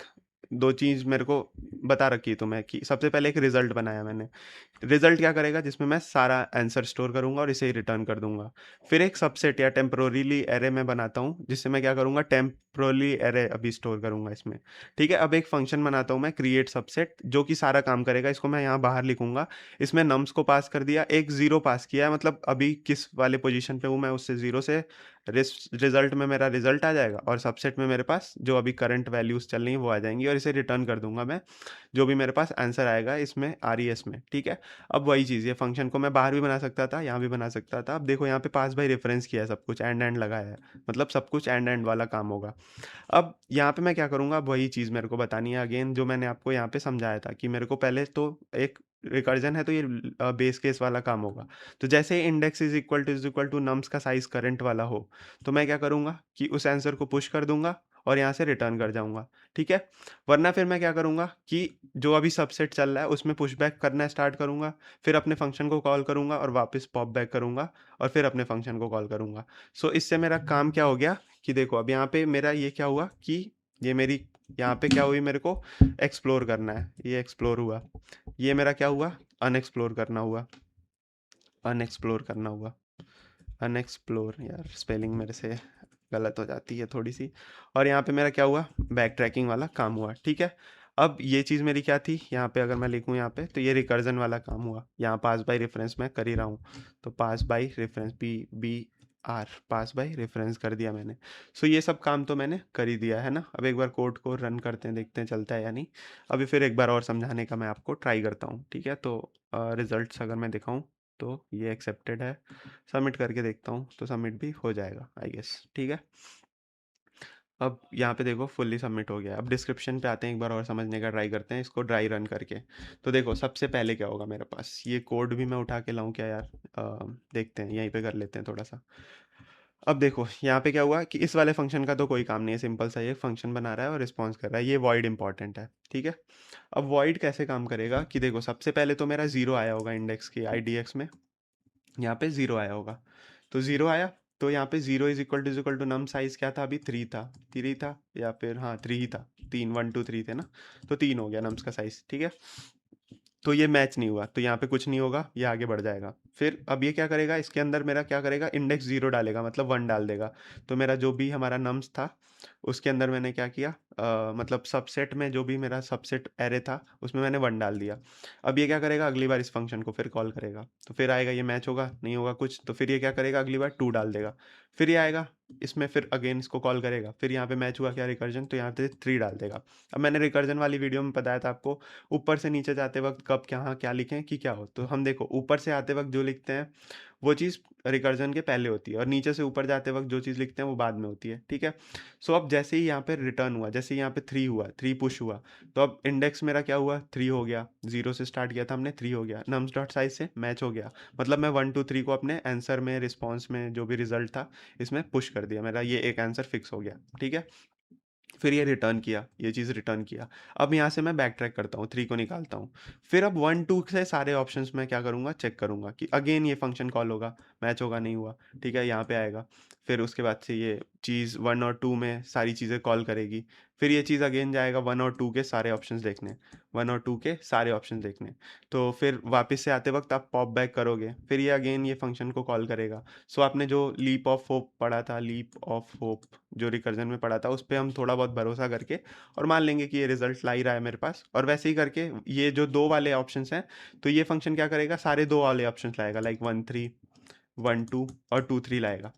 दो चीज़ मेरे को बता रखी है तुम्हें, कि सबसे पहले एक रिजल्ट बनाया मैंने रिजल्ट क्या करेगा जिसमें मैं सारा आंसर स्टोर करूंगा और इसे ही रिटर्न कर दूंगा। फिर एक सबसेट या टेम्परोरीली एरे मैं बनाता हूँ जिससे मैं क्या करूंगा टेम्परोरली एरे अभी स्टोर करूंगा इसमें। ठीक है, अब एक फंक्शन बनाता हूँ मैं क्रिएट सबसेट जो कि सारा काम करेगा। इसको मैं यहाँ बाहर लिखूंगा। इसमें नम्स को पास कर दिया, एक जीरो पास किया है, मतलब अभी किस वाले पोजीशन पे हूँ मैं उससे जीरो से रिजल्ट में मेरा रिजल्ट आ जाएगा और सबसेट में मेरे पास जो अभी करंट वैल्यूज चल रही हैं वो आ जाएंगी और इसे रिटर्न कर दूंगा मैं जो भी मेरे पास आंसर आएगा इसमें RES में। ठीक है, अब वही चीज़ ये फंक्शन को मैं बाहर भी बना सकता था, यहाँ भी बना सकता था। अब देखो यहाँ पे पास बाय रेफरेंस किया है, सब कुछ एंड लगाया है, मतलब सब कुछ एंड वाला काम होगा। अब यहाँ पे मैं क्या करूँगा, अब वही चीज़ मेरे को बतानी है अगेन जो मैंने आपको यहाँ पे समझाया था कि मेरे को पहले तो एक रिकर्जन है तो ये बेस केस वाला काम होगा। तो जैसे index is equal to nums का साइज करंट वाला हो तो मैं क्या करूँगा कि उस आंसर को पुश कर दूंगा और यहाँ से रिटर्न कर जाऊंगा। ठीक है, वरना फिर मैं क्या करूँगा कि जो अभी सबसेट चल रहा है उसमें पुश बैक करना स्टार्ट करूँगा, फिर अपने फंक्शन को कॉल करूँगा और वापस पॉप बैक करूँगा और फिर अपने फंक्शन को कॉल करूँगा। सो इससे मेरा काम क्या हो गया कि देखो अब यहाँ पे मेरा ये क्या हुआ कि ये मेरी यहाँ पे क्या हुई, मेरे को एक्सप्लोर करना है, ये एक्सप्लोर हुआ। ये मेरा क्या हुआ, अनएक्सप्लोर करना हुआ, अनएक्सप्लोर करना हुआ, अनएक्सप्लोर, यार स्पेलिंग मेरे से गलत हो जाती है थोड़ी सी। और यहाँ पे मेरा क्या हुआ, बैक ट्रैकिंग वाला काम हुआ। ठीक है, अब ये चीज़ मेरी क्या थी, यहाँ पे अगर मैं लिखूँ यहाँ पे तो ये रिकर्जन वाला काम हुआ। यहाँ पास बाय रेफरेंस मैं कर ही रहा हूँ, तो pass by reference PBR pass by reference कर दिया मैंने। सो ये सब काम तो मैंने कर ही दिया है ना। अब एक बार कोड को रन करते हैं, देखते हैं चलता है या नहीं। अभी फिर एक बार और समझाने का मैं आपको ट्राई करता हूँ। ठीक है, तो रिजल्ट्स अगर मैं दिखाऊँ तो ये एक्सेप्टेड है, सबमिट करके देखता हूँ तो सबमिट भी हो जाएगा आई गेस। ठीक है, अब यहाँ पे देखो फुल्ली सबमिट हो गया। अब डिस्क्रिप्शन पे आते हैं, एक बार और समझने का ट्राई करते हैं इसको ड्राई रन करके। तो देखो सबसे पहले क्या होगा मेरे पास, ये कोड भी मैं उठा के लाऊं क्या यार, देखते हैं यहीं पे कर लेते हैं थोड़ा सा। अब देखो यहाँ पे क्या हुआ कि इस वाले फंक्शन का तो कोई काम नहीं है, सिंपल सा ये फंक्शन बना रहा है और रिस्पॉन्स कर रहा है, ये वॉइड इंपॉर्टेंट है। ठीक है, अब वॉइड कैसे काम करेगा कि देखो सबसे पहले तो मेरा जीरो आया होगा इंडेक्स की IDX में, यहाँ पे जीरो आया होगा। तो जीरो आया तो यहाँ पे zero is equal to num size क्या था, अभी थ्री था या फिर हाँ थ्री ही था, तीन 1 2 3 थे ना, तो तीन हो गया नम्स का साइज। ठीक है, तो ये मैच नहीं हुआ तो यहाँ पे कुछ नहीं होगा, ये आगे बढ़ जाएगा। फिर अब ये क्या करेगा, इसके अंदर मेरा क्या करेगा, इंडेक्स जीरो डालेगा, मतलब वन डाल देगा। तो मेरा जो भी हमारा नम्स था उसके अंदर मैंने क्या किया, मतलब सबसेट में जो भी मेरा सबसेट एरे था उसमें मैंने वन डाल दिया। अब ये क्या करेगा, अगली बार इस फंक्शन को फिर कॉल करेगा तो फिर आएगा, ये मैच होगा नहीं होगा कुछ, तो फिर ये क्या करेगा, अगली बार टू डाल देगा। फिर ये आएगा इसमें, फिर अगेन इसको कॉल करेगा, फिर यहाँ पे मैच हुआ क्या रिकर्जन, तो यहाँ पे थ्री डाल देगा। अब मैंने रिकर्जन वाली वीडियो में बताया था आपको, ऊपर से नीचे जाते वक्त कब क्या क्या लिखें कि क्या हो। तो हम देखो ऊपर से आते वक्त जो लिखते हैं वो चीज़ रिकर्जन के पहले होती है और नीचे से ऊपर जाते वक्त जो चीज़ लिखते हैं वो बाद में होती है। ठीक है, सो अब जैसे ही यहाँ पे रिटर्न हुआ, जैसे ही यहाँ पे थ्री हुआ, थ्री पुश हुआ, तो अब इंडेक्स मेरा क्या हुआ, थ्री हो गया। जीरो से स्टार्ट किया था हमने, थ्री हो गया, नम्स डॉट साइज से मैच हो गया। मतलब मैं 1 2 3 को अपने आंसर में, रिस्पॉन्स में जो भी रिजल्ट था इसमें पुश कर दिया, मेरा ये एक आंसर फिक्स हो गया। ठीक है, फिर ये रिटर्न किया, ये चीज़ रिटर्न किया। अब यहाँ से मैं बैक ट्रैक करता हूँ, थ्री को निकालता हूँ। फिर अब 1 2 से सारे ऑप्शंस में क्या करूँगा, चेक करूँगा कि अगेन ये फंक्शन कॉल होगा, मैच होगा नहीं हुआ। ठीक है, यहाँ पे आएगा, फिर उसके बाद से ये चीज़ 1 और 2 में सारी चीज़ें कॉल करेगी। फिर ये चीज़ अगेन जाएगा 1 और 2 के सारे ऑप्शंस देखने, 1 और 2 के सारे ऑप्शन देखने। तो फिर वापस से आते वक्त आप पॉप बैक करोगे, फिर ये अगेन ये फंक्शन को कॉल करेगा। सो आपने जो लीप ऑफ होप पढ़ा था, लीप ऑफ होप जो रिकर्जन में पढ़ा था, उस पे हम थोड़ा बहुत भरोसा करके और मान लेंगे कि ये रिजल्ट ला ही रहा है मेरे पास, और वैसे ही करके ये जो दो वाले ऑप्शंस हैं, तो ये फंक्शन क्या करेगा, सारे दो वाले ऑप्शंस लाएगा, लाइक 1 3 1 2 और 2 3 लाएगा।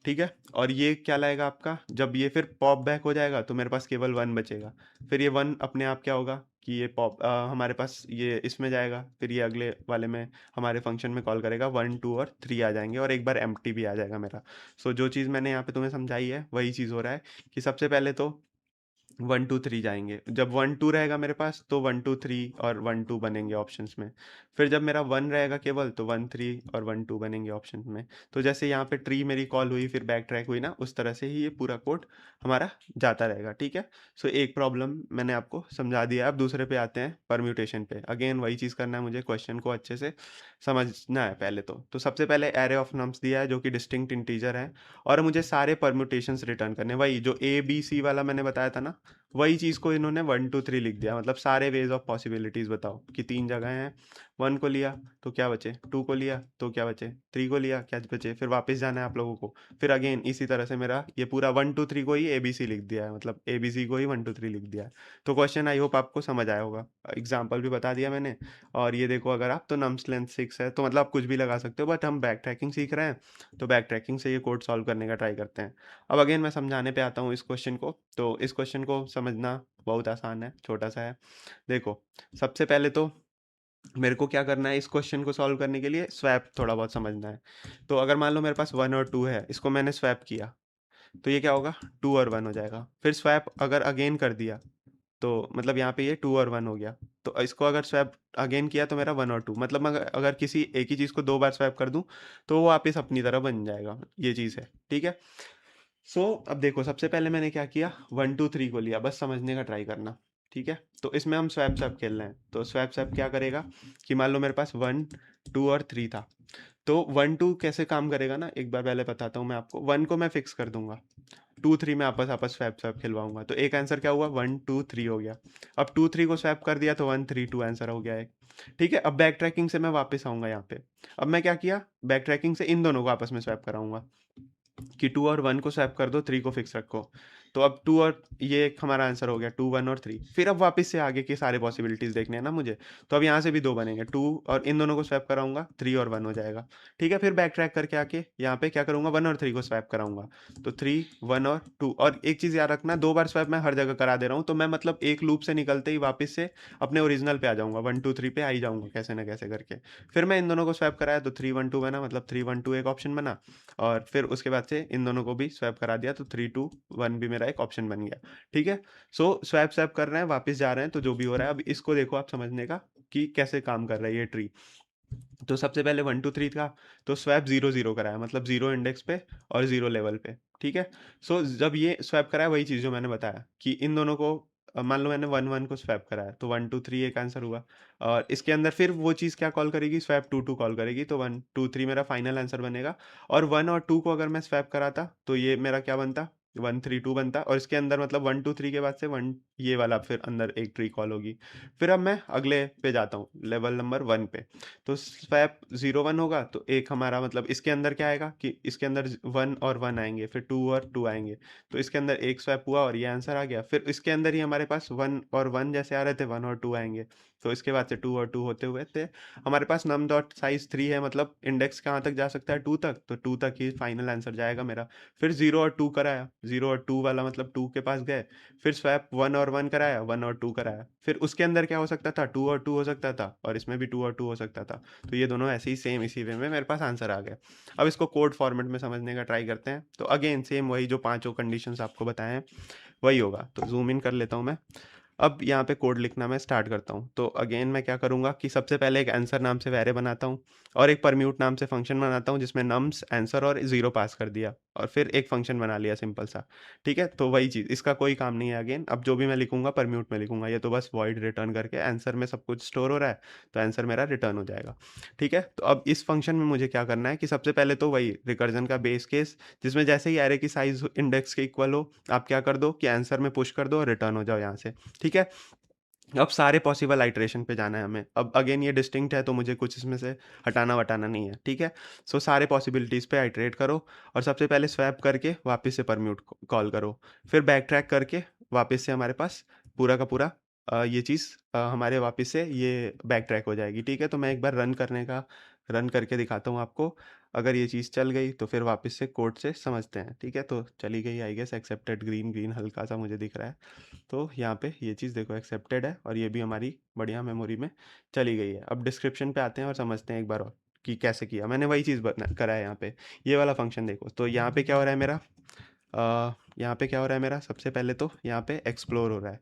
ठीक है, और ये क्या लाएगा आपका, जब ये फिर पॉप बैक हो जाएगा तो मेरे पास केवल वन बचेगा। फिर ये वन अपने आप क्या होगा कि ये पॉप हमारे पास ये इसमें जाएगा, फिर ये अगले वाले में हमारे फंक्शन में कॉल करेगा, 1 2 और 3 आ जाएंगे और एक बार एम्प्टी भी आ जाएगा मेरा। सो जो चीज़ मैंने यहाँ पे तुम्हें समझाई है वही चीज़ हो रहा है कि सबसे पहले तो 1 2 3 जाएंगे, जब 1 2 रहेगा मेरे पास तो 1 2 3 और 1 2 बनेंगे ऑप्शंस में। फिर जब मेरा वन रहेगा केवल तो 1 3 और 1 2 बनेंगे ऑप्शन में। तो जैसे यहाँ पे ट्री मेरी कॉल हुई फिर बैक ट्रैक हुई ना, उस तरह से ही ये पूरा कोड हमारा जाता रहेगा। ठीक है, सो एक प्रॉब्लम मैंने आपको समझा दिया। अब दूसरे पे आते हैं, परम्यूटेशन पे। अगेन वही चीज़ करना है मुझे, क्वेश्चन को अच्छे से समझना है पहले तो सबसे पहले एरे ऑफ नम्स दिया है जो कि डिस्टिंक्ट इंटीजर है, और मुझे सारे परम्यूटेशंस रिटर्न करने, वही जो A B C वाला मैंने बताया था ना, वही चीज़ को इन्होंने 1 2 3 लिख दिया, मतलब सारे वेज ऑफ पॉसिबिलिटीज़ बताओ कि 3 जगह हैं। 1 को लिया तो क्या बचे, 2 को लिया तो क्या बचे, 3 को लिया क्या बचे, फिर वापस जाना है आप लोगों को। फिर अगेन इसी तरह से मेरा ये पूरा 1 2 3 को ही ABC लिख दिया है, मतलब ABC को ही 1 2 3 लिख दिया है। तो क्वेश्चन आई होप आपको समझ आया होगा। एग्जाम्पल भी बता दिया मैंने। और ये देखो, अगर आप तो नम्स लेंथ 6 है तो मतलब आप कुछ भी लगा सकते हो, बट हम बैक ट्रैकिंग सीख रहे हैं तो बैक ट्रैकिंग से ये कोड सॉल्व करने का ट्राई करते हैं। अब अगेन मैं समझाने पे आता हूँ इस क्वेश्चन को। तो इस क्वेश्चन को समझना बहुत आसान है, छोटा सा है। देखो, सबसे पहले तो मेरे को क्या करना है, इस क्वेश्चन को सॉल्व करने के लिए स्वैप थोड़ा बहुत समझना है। तो अगर मान लो मेरे पास 1 और 2 है, इसको मैंने स्वैप किया तो ये क्या होगा, 2 और 1 हो जाएगा। फिर स्वैप अगर अगेन कर दिया तो मतलब यहाँ पे ये 2 और 1 हो गया। तो इसको अगर स्वैप अगेन किया तो मेरा 1 और 2, मतलब अगर किसी एक ही चीज़ को 2 बार स्वैप कर दूं तो वो वापस अपनी तरह बन जाएगा। ये चीज़ है, ठीक है। अब देखो, सबसे पहले मैंने क्या किया, 1 2 3 को लिया, बस समझने का ट्राई करना। ठीक है, तो इसमें हम स्वैप स्वैप खेल रहे हैं। तो स्वैप स्वैप क्या करेगा कि मान लो मेरे पास 1 2 और 3 था। तो 1 2 कैसे काम करेगा ना, एक बार पहले बताता हूँ मैं आपको। 1 को मैं फिक्स कर दूंगा, 2 3 में आपस आपस स्वैप स्वैप खिलवाऊंगा, तो एक आंसर क्या हुआ, 1 2 3 हो गया। अब 2 3 को स्वैप कर दिया तो 1 3 2 आंसर हो गया एक। ठीक है, अब बैक ट्रैकिंग से मैं वापस आऊंगा यहाँ पे। अब मैं क्या किया, बैक ट्रैकिंग से इन दोनों को आपस में स्वैप कराऊंगा कि 2 और 1 को स्वैप कर दो, 3 को फिक्स रखो। तो अब 2 और ये एक हमारा आंसर हो गया, 2 1 और 3। फिर अब वापस से आगे की सारे पॉसिबिलिटीज देखने हैं ना मुझे। तो अब यहाँ से भी 2 बनेंगे, 2 और इन दोनों को स्वैप कराऊंगा, 3 और 1 हो जाएगा। ठीक है, फिर बैक ट्रैक करके आके यहाँ पे क्या करूंगा, 1 और 3 को स्वैप कराऊंगा। तो 3 1 और 2। और एक चीज़ याद रखना, 2 बार स्वैप मैं हर जगह करा दे रहा हूँ, तो मैं मतलब एक लूप से निकलते ही वापस से अपने ओरिजिनल पे आ जाऊंगा, 1 2 3 पे आ ही जाऊंगा कैसे ना कैसे करके। फिर मैं इन दोनों को स्वैप कराया तो 3 1 2 बना, मतलब 3 1 2 एक ऑप्शन बना। और फिर उसके बाद से इन दोनों को भी स्वैप करा दिया तो 3 2 1 भी मेरा एक ऑप्शन बन गया। ठीक है, स्वैप स्वैप कर रहे हैं, वापस जा रहे हैं, तो जो भी हो रहा है अब इसको देखो आप समझने का कि कैसे काम कर रहा है ये ट्री। तो सबसे पहले 1 2 3 था, तो स्वैप 0 0 कराया, मतलब 0 इंडेक्स पे और 0 लेवल पे। ठीक है, जब ये स्वैप कराया, वही चीज़ जो मैंने बताया कि इन दोनों को मान लो मैंने 1 1 को स्वैप कराया तो 1 2 3 एक आंसर हुआ। और इसके अंदर फिर वो चीज़ क्या कॉल करेगी, स्वैप 2 2 कॉल करेगी, तो 1 2 3 मेरा फाइनल आंसर बनेगा। और 1 और 2 को अगर मैं स्वैप कराता तो ये मेरा क्या बनता, 1 3 2 बनता। और इसके अंदर मतलब 1 2 3 के बाद से 1 ये वाला फिर अंदर एक ट्री कॉल होगी। फिर अब मैं अगले पे जाता हूँ, लेवल नंबर 1 पे। तो स्वैप 0 1 होगा तो एक हमारा मतलब इसके अंदर क्या आएगा कि इसके अंदर 1 और 1 आएंगे, फिर 2 और 2 आएंगे। तो इसके अंदर एक स्वैप हुआ और ये आंसर आ गया। फिर इसके अंदर ही हमारे पास 1 और 1 जैसे आ रहे थे, 1 और 2 आएंगे। तो इसके बाद से 2 और 2 होते हुए थे हमारे पास नम डॉट साइज 3 है, मतलब इंडेक्स कहाँ तक जा सकता है, 2 तक, तो 2 तक ही फाइनल आंसर जाएगा मेरा। फिर 0 और 2 कराया, 0 और 2 वाला मतलब 2 के पास गए। फिर स्वैप 1 और 1 कराया, 1 और 2 कराया। फिर उसके अंदर क्या हो सकता था, 2 और 2 हो सकता था, और इसमें भी 2 और 2 हो सकता था। तो ये दोनों ऐसे ही सेम इसी वे में मेरे पास आंसर आ गया। अब इसको कोड फॉर्मेट में समझने का ट्राई करते हैं। तो अगेन सेम वही जो पांचों कंडीशंस आपको बताए हैं वही होगा। तो जूम इन कर लेता हूँ मैं। अब यहाँ पे कोड लिखना मैं स्टार्ट करता हूँ। तो अगेन मैं क्या करूँगा कि सबसे पहले एक आंसर नाम से वेरे बनाता हूँ और एक परम्यूट नाम से फंक्शन बनाता हूँ जिसमें नम्स आंसर और 0 पास कर दिया और फिर एक फंक्शन बना लिया सिंपल सा। ठीक है, तो वही चीज़, इसका कोई काम नहीं है। अगेन अब जो भी मैं लिखूंगा परम्यूट में लिखूंगा, ये तो बस वॉइड रिटर्न करके आंसर में सब कुछ स्टोर हो रहा है, तो आंसर मेरा रिटर्न हो जाएगा। ठीक है, तो अब इस फंक्शन में मुझे क्या करना है कि सबसे पहले तो वही रिकर्जन का बेस केस, जिसमें जैसे ही एरे की साइज इंडेक्स के इक्वल हो आप क्या कर दो कि आंसर में पुश कर दो और रिटर्न हो जाओ यहाँ से। ठीक है, अब सारे पॉसिबल आइटरेशन पे जाना है हमें। अब अगेन ये डिस्टिंक्ट है तो मुझे कुछ इसमें से हटाना वटाना नहीं है। ठीक है, सारे पॉसिबिलिटीज़ पे आइटरेट करो और सबसे पहले स्वैप करके वापस से परम्यूट कॉल करो। फिर बैक ट्रैक करके वापस से हमारे पास पूरा का पूरा ये चीज़ हमारे वापस से ये बैक ट्रैक हो जाएगी। ठीक है, तो मैं एक बार रन करके दिखाता हूँ आपको। अगर ये चीज़ चल गई तो फिर वापस से कोड से समझते हैं। ठीक है, तो चली गई I guess, accepted green green हल्का सा मुझे दिख रहा है। तो यहाँ पे ये चीज़ देखो एक्सेप्टेड है और ये भी हमारी बढ़िया मेमोरी में चली गई है। अब डिस्क्रिप्शन पे आते हैं और समझते हैं एक बार और कि कैसे किया मैंने। वही चीज़ बना करा है यहाँ पे। ये वाला फंक्शन देखो, तो यहाँ पे क्या हो रहा है मेरा, यहाँ पे क्या हो रहा है मेरा, सबसे पहले तो यहाँ पे एक्सप्लोर हो रहा है।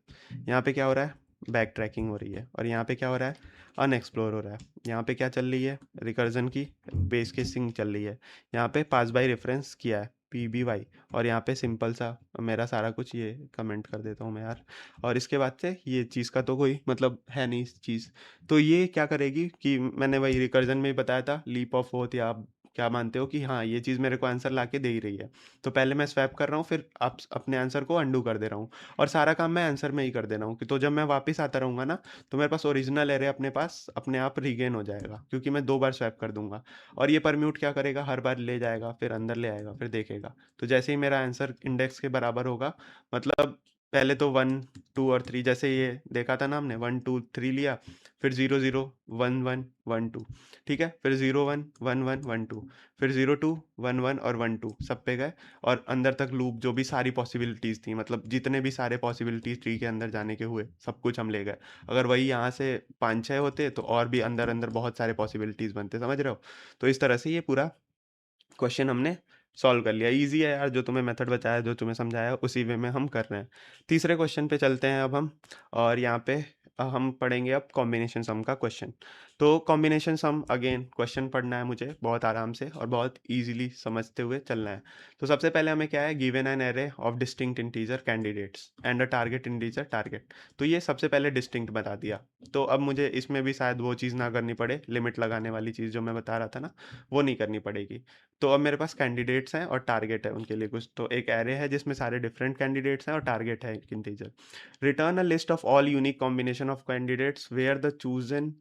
यहाँ पे क्या हो रहा है, बैक ट्रैकिंग हो रही है। और यहाँ पे क्या हो रहा है, अनएक्सप्लोर हो रहा है। यहाँ पे क्या चल रही है, रिकर्जन की बेस केसिंग चल रही है। यहाँ पे पास बाय रेफरेंस किया है PBY। और यहाँ पे सिंपल सा मेरा सारा कुछ, ये कमेंट कर देता हूँ मैं यार। और इसके बाद से ये चीज़ का तो कोई मतलब है नहीं इस चीज़। तो ये क्या करेगी कि मैंने वही रिकर्जन में ही बताया था, लीप ऑफ फोर्थ या क्या मानते हो कि हाँ, ये चीज़ मेरे को आंसर लाके दे ही रही है। तो पहले मैं स्वैप कर रहा हूँ, फिर आप अपने आंसर को अंडू कर दे रहा हूँ और सारा काम मैं आंसर में ही कर दे रहा हूँ कि तो जब मैं वापस आता रहूँगा ना, तो मेरे पास ओरिजिनल एरे अपने पास अपने आप रीगेन हो जाएगा, क्योंकि मैं 2 बार स्वैप कर दूँगा। और ये परम्यूट क्या करेगा, हर बार ले जाएगा, फिर अंदर ले आएगा, फिर देखेगा। तो जैसे ही मेरा आंसर इंडेक्स के बराबर होगा, मतलब पहले तो 1, 2 और 3, जैसे ये देखा था ना हमने, 1, 2, 3 लिया, फिर 0, 0, 1, 1, 1, 2, ठीक है? फिर 0, 1, 1, 1, 1, 2, फिर 0, 2, 1, 1 और 1, 2 सब पे गए और अंदर तक लूप जो भी सारी पॉसिबिलिटीज़ थी, मतलब जितने भी सारे पॉसिबिलिटीज़ ट्री के अंदर जाने के हुए, सब कुछ हम ले गए। अगर वही यहाँ से 5-6 होते तो और भी अंदर-अंदर बहुत सारे पॉसिबिलिटीज़ बनते, समझ रहे हो? तो इस तरह से ये पूरा क्वेश्चन हमने सॉल्व कर लिया। ईज़ी है यार, जो तुम्हें मेथड बताया, जो तुम्हें समझाया, उसी वे में हम कर रहे हैं। तीसरे क्वेश्चन पे चलते हैं अब हम, और यहाँ पे हम पढ़ेंगे अब कॉम्बिनेशन सम का क्वेश्चन। तो कॉम्बिनेशन सम अगेन क्वेश्चन पढ़ना है मुझे बहुत आराम से और बहुत ईज़िली समझते हुए चलना है। तो सबसे पहले हमें क्या है, given an array of distinct integer candidates and a target integer target. तो ये सबसे पहले डिस्टिंक्ट बता दिया। तो अब मुझे इसमें भी शायद वो चीज़ ना करनी पड़े, लिमिट लगाने वाली चीज़ जो मैं बता रहा था ना, वो नहीं करनी पड़ेगी। तो अब मेरे पास कैंडिडेट्स हैं और टारगेट है उनके लिए कुछ। तो एक एरे है जिसमें सारे डिफरेंट कैंडिडेट्स हैं और टारगेट है एक integer. Return a list of all unique combination of candidates where the chosen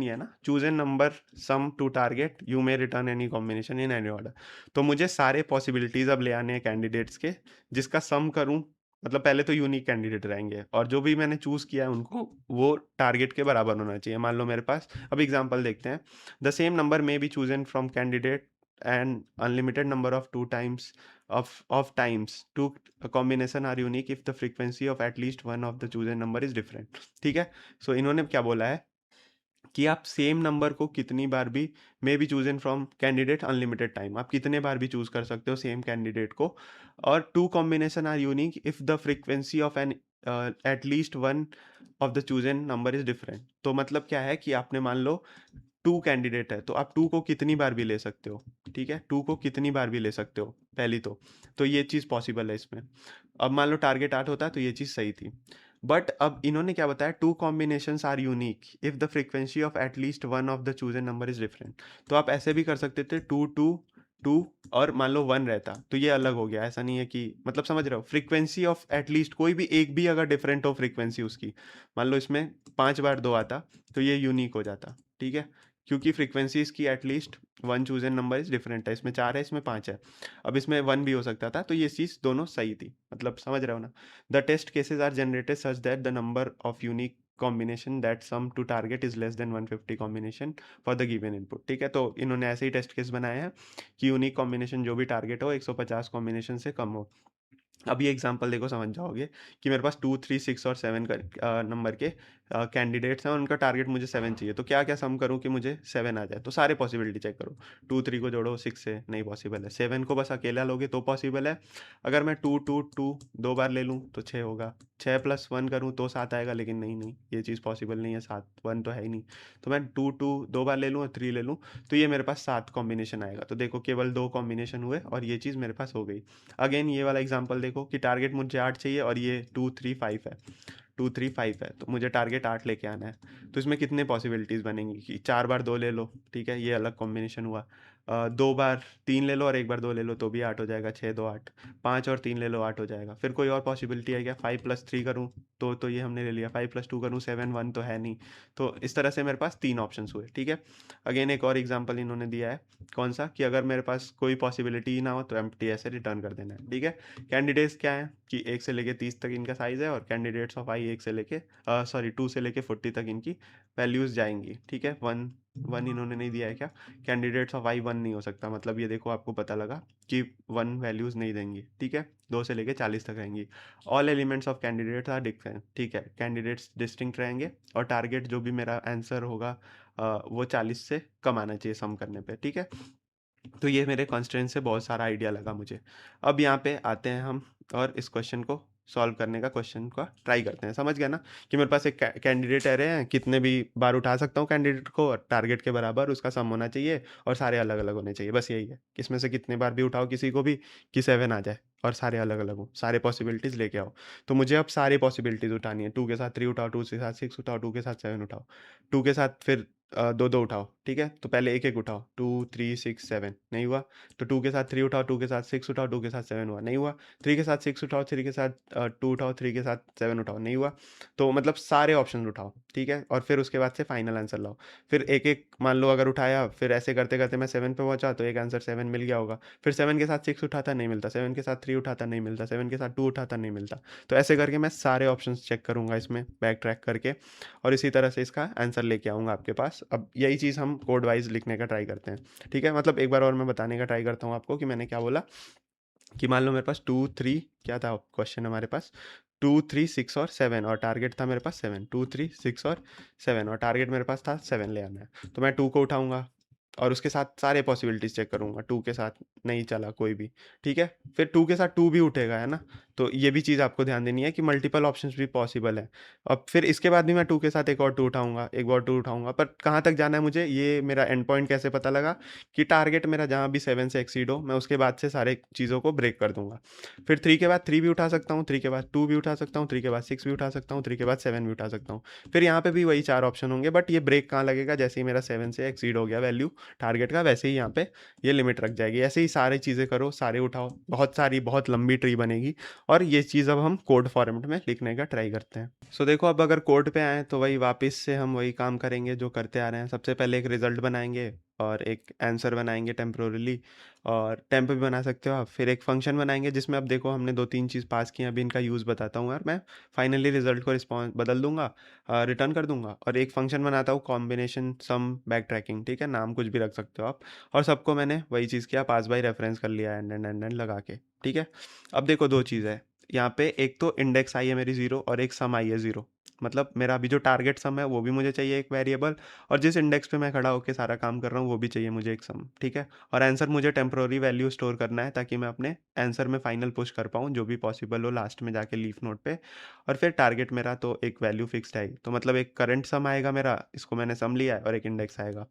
ये है ना, chosen number sum to target, you may return any combination in any order. तो मुझे सारे पॉसिबिलिटीज अब ले आने हैं कैंडिडेट्स के, जिसका सम करूं, मतलब पहले तो यूनिक कैंडिडेट रहेंगे और जो भी मैंने चूज किया है उनको वो टारगेट के बराबर होना चाहिए। मान लो मेरे पास, अब एग्जांपल देखते हैं। The same number may be chosen from candidate and unlimited number of two times of times two combination are unique if the frequency of at least one of the chosen number is different। ठीक है? सो इन्होंने क्या बोला है कि आप same number को कितनी बार भी, may be chosen from candidate unlimited time, आप कितने बार भी चूज कर सकते हो सेम कैंडिडेट को। और two combination are unique if the frequency of an at least one of the chosen number is different. तो मतलब क्या है कि आपने मान लो 2 कैंडिडेट है, तो आप 2 को कितनी बार भी ले सकते हो, ठीक है? 2 को कितनी बार भी ले सकते हो, पहली तो ये चीज़ पॉसिबल है इसमें। अब मान लो टारगेट 8 होता तो ये चीज़ सही थी। बट अब इन्होंने क्या बताया, 2 combinations are unique if the frequency of at least one of the chosen number is different. तो आप ऐसे भी कर सकते थे 2, 2, 2 और मान लो 1 रहता, तो ये अलग हो गया। ऐसा नहीं है कि, मतलब समझ रहे हो, फ्रीक्वेंसी ऑफ एट लीस्ट कोई भी एक भी अगर डिफरेंट हो फ्रीक्वेंसी उसकी, मान लो इसमें 5 बार 2 आता तो ये यूनिक हो जाता, ठीक है? क्योंकि फ्रीक्वेंसी इसकी at least one chosen number is different है, इसमें 4 है, इसमें 5 है। अब इसमें 1 भी हो सकता था, तो ये चीज़ दोनों सही थी, मतलब समझ रहे हो ना? The test cases are generated such that the number of unique combination that sum to target is less than 150 combination for the given input. ठीक है? तो इन्होंने ऐसे ही टेस्ट केस बनाए हैं कि यूनिक कॉम्बिनेशन जो भी टारगेट हो 150 कॉम्बिनेशन से कम हो। अब ये एग्जांपल देखो समझ जाओगे कि मेरे पास 2, 3, 6 और 7 का नंबर के कैंडिडेट्स हैं और उनका टारगेट मुझे 7 चाहिए। तो क्या क्या सम करूं कि मुझे 7 आ जाए? तो सारे पॉसिबिलिटी चेक करो। 2, 3 को जोड़ो 6 से, नहीं पॉसिबल है। 7 को बस अकेला लोगे तो पॉसिबल है। अगर मैं 2, 2, 2 दो बार ले लूँ तो 6 होगा। 6 प्लस 1 करूँ तो 7 आएगा, लेकिन नहीं नहीं, ये चीज़ पॉसिबल नहीं है। 7 1 तो है ही नहीं। तो मैं 2, 2 दो बार ले लूँ और 3 ले लूँ तो ये मेरे पास 7 कॉम्बिनेशन आएगा। तो देखो केवल 2 कॉम्बिनेशन हुए और ये चीज़ मेरे पास हो गई। अगेन ये वाला एग्जांपल देखो कि टारगेट मुझे 8 चाहिए और ये 2, 3, 5 है। 2, 3, 5 है, तो मुझे टारगेट 8 लेके आना है। तो इसमें कितने पॉसिबिलिटीज़ बनेंगी कि 4 बार 2 ले लो, ठीक है? ये अलग कॉम्बिनेशन हुआ। 2 बार 3 ले लो और 1 बार 2 ले लो तो भी 8 हो जाएगा। 6, 2, 8। 5 और 3 ले लो, 8 हो जाएगा। फिर कोई और पॉसिबिलिटी है क्या? 5 प्लस 3 करूँ तो ये हमने ले लिया। 5 प्लस 2 करूँ 7, 1 तो है नहीं। तो इस तरह से मेरे पास 3 ऑप्शंस हुए, ठीक है? अगेन एक और एग्जांपल इन्होंने दिया है, कौन सा, कि अगर मेरे पास कोई पॉसिबिलिटी ही ना हो तो एम्प्टी ऐसे रिटर्न कर देना है, ठीक है? कैंडिडेट्स क्या है कि 1 से लेके 30 तक इनका साइज़ है और कैंडिडेट्स ऑफ आई 1 से लेके 2 से लेके 40 तक इनकी वैल्यूज़ जाएंगी, ठीक है? 1 1 इन्होंने नहीं दिया है क्या? कैंडिडेट्स ऑफ आई 1 नहीं हो सकता, मतलब ये देखो आपको पता लगा कि 1 वैल्यूज़ नहीं देंगी, ठीक है? 2 से लेके 40 तक रहेंगी। All elements of candidates are different, ठीक है? कैंडिडेट्स डिस्टिंक्ट रहेंगे और टारगेट जो भी मेरा आंसर होगा वो 40 से कम आना चाहिए सम करने पे, ठीक है? तो ये मेरे कॉन्स्टेंट से बहुत सारा आइडिया लगा मुझे। अब यहाँ पे आते हैं हम और इस क्वेश्चन को सॉल्व करने का, क्वेश्चन का ट्राई करते हैं। समझ गया ना कि मेरे पास एक कैंडिडेट एरे है, कितने भी बार उठा सकता हूँ कैंडिडेट को, टारगेट के बराबर उसका सम होना चाहिए और सारे अलग अलग होने चाहिए। बस यही है कि इसमें से कितने बार भी उठाओ किसी को भी कि 7 आ जाए और सारे अलग अलग हो, सारे पॉसिबिलिटीज़ लेके आओ। तो मुझे अब सारी पॉसिबिलिटीज़ उठानी है। 2 के साथ 3 उठाओ, 2 के साथ 6 उठाओ, 2 के साथ 7 उठाओ, 2 के साथ फिर दो-दो उठाओ, ठीक है? तो पहले एक-एक उठाओ, 2, 3, 6, 7 नहीं हुआ, तो 2 के साथ 3 उठाओ, 2 के साथ 6 उठाओ, 2 के साथ 7 हुआ, नहीं हुआ, 3 के साथ 6 उठाओ, 3 के साथ 2 उठाओ, 3 के साथ 7 उठाओ, नहीं हुआ। तो मतलब सारे ऑप्शंस उठाओ, ठीक है? और फिर उसके बाद से फाइनल आंसर लाओ। फिर एक-एक मान लो अगर उठाया, फिर ऐसे करते-करते मैं 7 पे पहुँचा, तो एक आंसर 7 मिल गया होगा। फिर 7 के साथ 6 उठाता, नहीं मिलता, 7 के साथ 3 उठाता, नहीं मिलता, 7 के साथ 2 उठाता, नहीं मिलता। तो ऐसे करके मैं सारे ऑप्शंस चेक करूँगा इसमें बैक ट्रैक करके, और इसी तरह से इसका आंसर लेके आऊँगा आपके पास। अब यही चीज़ हम कोड वाइज़ लिखने का ट्राई करते हैं, ठीक है? मतलब एक बार और मैं बताने का ट्राई करता हूँ आपको कि मैंने क्या बोला, कि मान लो मेरे पास 2, 3 क्या था क्वेश्चन हमारे पास, 2, 3, 6 और 7, और टारगेट था मेरे पास 7, 2, 3, 6 और 7, और टारगेट मेरे पास था 7 ले आना है। तो मैं 2 को उठाऊँगा और उसके साथ सारे पॉसिबिलिटीज़ चेक करूँगा, 2 के साथ नहीं चला कोई भी, ठीक है? फिर 2 के साथ 2 भी उठेगा, है ना? तो ये भी चीज़ आपको ध्यान देनी है कि मल्टीपल ऑप्शंस भी पॉसिबल है। अब फिर इसके बाद भी मैं 2 के साथ एक और 2 उठाऊँगा, एक और 2 उठाऊँगा, पर कहाँ तक जाना है मुझे, ये मेरा एंड पॉइंट कैसे पता लगा, कि टारगेट मेरा जहाँ भी 7 से एक्सीड हो, मैं उसके बाद से सारे चीज़ों को ब्रेक कर दूँगा। फिर 3 के बाद 3 भी उठा सकता हूँ, 3 के बाद 2 भी उठा सकता हूँ, 3 के बाद 6 भी उठा सकता हूँ, 3 के बाद 7 भी उठा सकता हूँ। फिर यहाँ पे भी वही 4 ऑप्शन होंगे, बट ये ब्रेक कहाँ लगेगा, जैसे ही मेरा 7 से एक्सीड हो गया वैल्यू टारगेट का, वैसे ही यहाँ पे ये लिमिट रख जाएगी। ऐसे ही सारी चीज़ें करो, सारे उठाओ, बहुत सारी बहुत लंबी ट्री बनेगी, और ये चीज़ अब हम कोड फॉर्मेट में लिखने का ट्राई करते हैं। सो देखो, अब अगर कोड पे आएँ तो वही वापस से हम वही काम करेंगे जो करते आ रहे हैं। सबसे पहले एक रिज़ल्ट बनाएँगे और एक आंसर बनाएँगे टेम्पोरेरी, और टेम्प भी बना सकते हो आप। फिर एक फ़ंक्शन बनाएँगे जिसमें अब देखो हमने 2-3 चीज़ पास की हैं, अभी इनका यूज़ बताता हूँ, और मैं फाइनली रिज़ल्ट को रिस्पॉन्स बदल दूँगा, रिटर्न कर दूँगा। और एक फ़ंक्शन बनाता हूँ कॉम्बिनेशन सम बैक ट्रैकिंग, ठीक है? नाम कुछ भी रख सकते हो आप। और सबको मैंने वही चीज़ किया, पास बाय रेफ़रेंस कर लिया एंड एंड एंड एंड लगा के, ठीक है? अब देखो 2 चीज़ है, यहाँ पे एक तो इंडेक्स आई है मेरी 0 और एक सम आई है 0। मतलब मेरा अभी जो टारगेट सम है वो भी मुझे चाहिए एक वेरिएबल, और जिस इंडेक्स पे मैं खड़ा होके सारा काम कर रहा हूँ वो भी चाहिए मुझे एक सम, ठीक है? और आंसर मुझे टेम्पररी वैल्यू स्टोर करना है, ताकि मैं अपने आंसर में फाइनल पुश कर पाऊँ जो भी पॉसिबल हो लास्ट में जाके लीफ नोड पे। और फिर टारगेट मेरा तो एक वैल्यू फिक्स्ड है, तो मतलब एक करंट सम आएगा मेरा, इसको मैंने सम लिया है, और एक इंडेक्स आएगा।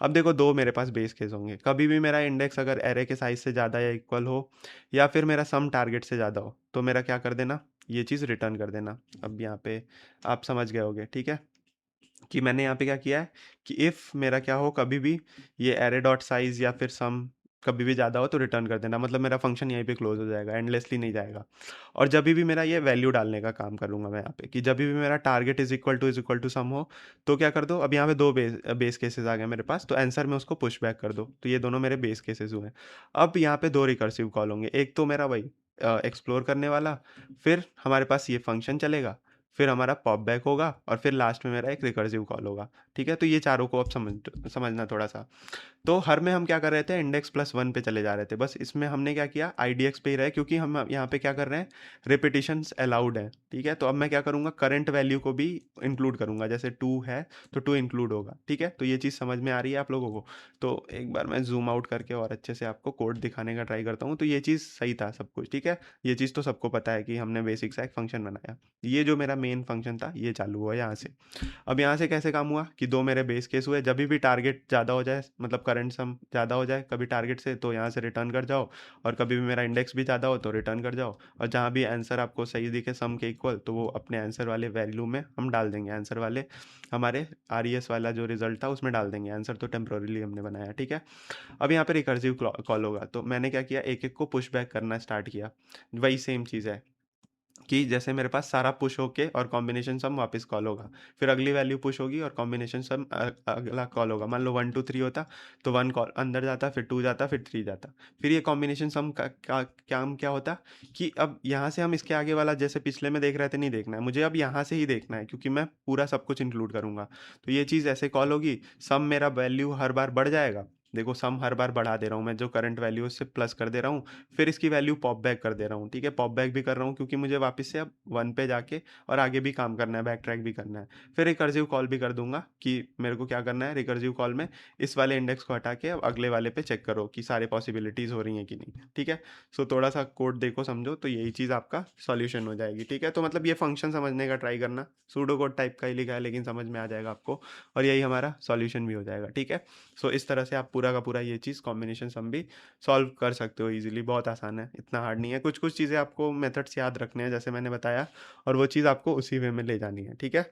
अब देखो 2 मेरे पास बेस केस होंगे, कभी भी मेरा इंडेक्स अगर एरे के साइज़ से ज़्यादा या इक्वल हो, या फिर मेरा सम टारगेट से ज़्यादा हो, तो मेरा क्या कर देना, ये चीज़ रिटर्न कर देना। अब यहाँ पे आप समझ गए होंगे, ठीक है? कि मैंने यहाँ पे क्या किया है, कि इफ़ मेरा क्या हो, कभी भी ये एरे डॉट साइज़ या फिर सम कभी भी ज़्यादा हो तो रिटर्न कर देना, मतलब मेरा फंक्शन यहीं पे क्लोज हो जाएगा, एंडलेसली नहीं जाएगा। और जब भी मेरा ये वैल्यू डालने का काम करूँगा मैं यहाँ पे, कि जब भी मेरा target is equal to some हो, तो क्या कर दो, अब यहाँ पे दो बेस केसेस आ गए मेरे पास, तो आंसर में उसको पुश बैक कर दो, तो ये दोनों मेरे बेस केसेस हुए। अब यहाँ पे दो रिकर्सिव कॉल होंगे, एक तो मेरा वही एक्सप्लोर करने वाला, फिर हमारे पास ये फंक्शन चलेगा, फिर हमारा पॉप बैक होगा, और फिर लास्ट में मेरा एक रिकर्सिव कॉल होगा, ठीक है? तो ये चारों को अब समझना थोड़ा सा। तो हर में हम क्या कर रहे थे, इंडेक्स प्लस वन पे चले जा रहे थे, बस इसमें हमने क्या किया, आईडीएक्स पे ही रहे, क्योंकि हम यहाँ पे क्या कर रहे हैं, रिपीटिशंस अलाउड है, ठीक है? तो अब मैं क्या करूँगा, करंट वैल्यू को भी इंक्लूड करूँगा, जैसे 2 है तो 2 इंक्लूड होगा, ठीक है? तो ये चीज़ समझ में आ रही है आप लोगों को? तो एक बार मैं जूम आउट करके और अच्छे से आपको कोड दिखाने का ट्राई करता हूँ, तो ये चीज़ सही था सब कुछ, ठीक है? ये चीज़ तो सबको पता है कि हमने बेसिक सा एक फंक्शन बनाया। ये जो मेरा मेन फंक्शन था ये चालू हुआ यहाँ से। अब यहाँ से कैसे काम हुआ, कि 2 मेरे बेस केस हुए, जभी भी टारगेट ज़्यादा हो जाए, मतलब करंट सम ज़्यादा हो जाए कभी टारगेट से, तो यहाँ से रिटर्न कर जाओ, और कभी भी मेरा इंडेक्स भी ज़्यादा हो तो रिटर्न कर जाओ, और जहाँ भी आंसर आपको सही दिखे सम के इक्वल, तो वो अपने आंसर वाले वैल्यू में हम डाल देंगे, आंसर वाले हमारे आरईएस वाला जो रिजल्ट था उसमें डाल देंगे, आंसर तो टेम्पररीली हमने बनाया, ठीक है? अब यहाँ पे रिकर्सिव कॉल होगा, तो मैंने क्या किया, एक-एक को पुश बैक करना स्टार्ट किया। वही सेम चीज़ है, कि जैसे मेरे पास सारा पुश होके और कॉम्बिनेशन सम वापस कॉल होगा, फिर अगली वैल्यू पुश होगी और कॉम्बिनेशन सम अगला कॉल होगा, मान लो 1 2 3 होता, तो 1 कॉल अंदर जाता, फिर 2 जाता, फिर 3 जाता। फिर ये कॉम्बिनेशन सम का काम क्या होता, कि अब यहाँ से हम इसके आगे वाला जैसे पिछले में देख रहे थे नहीं देखना है मुझे, अब यहाँ से ही देखना है, क्योंकि मैं पूरा सब कुछ इंक्लूड करूँगा। तो ये चीज़ ऐसे कॉल होगी, सम मेरा वैल्यू हर बार बढ़ जाएगा, देखो सम हर बार बढ़ा दे रहा हूँ मैं, जो करंट वैल्यू है उससे प्लस कर दे रहा हूँ, फिर इसकी वैल्यू पॉप बैक कर दे रहा हूँ, ठीक है? पॉप बैक भी कर रहा हूँ क्योंकि मुझे वापस से अब 1 पे जाके और आगे भी काम करना है, बैक ट्रैक भी करना है। फिर रिकर्सिव कॉल भी कर दूँगा, कि मेरे को क्या करना है, रिकर्सिव कॉल में इस वाले इंडेक्स को हटा के अब अगले वाले पे चेक करो कि सारे पॉसिबिलिटीज़ हो रही हैं कि नहीं, ठीक है? सो थोड़ा-सा कोड देखो, समझो, तो यही चीज़ आपका सॉल्यूशन हो जाएगी, ठीक है? तो मतलब ये फंक्शन समझने का ट्राई करना, सूडो कोड टाइप का ही लिखा है लेकिन समझ में आ जाएगा आपको, और यही हमारा सॉल्यूशन भी हो जाएगा, ठीक है? सो इस तरह से आप पूरा का पूरा ये चीज़ कॉम्बिनेशन सम भी सॉल्व कर सकते हो ईज़िली, बहुत आसान है, इतना हार्ड नहीं है। कुछ-कुछ चीज़ें आपको मेथड्स याद रखने हैं जैसे मैंने बताया, और वो चीज़ आपको उसी वे में ले जानी है, ठीक है?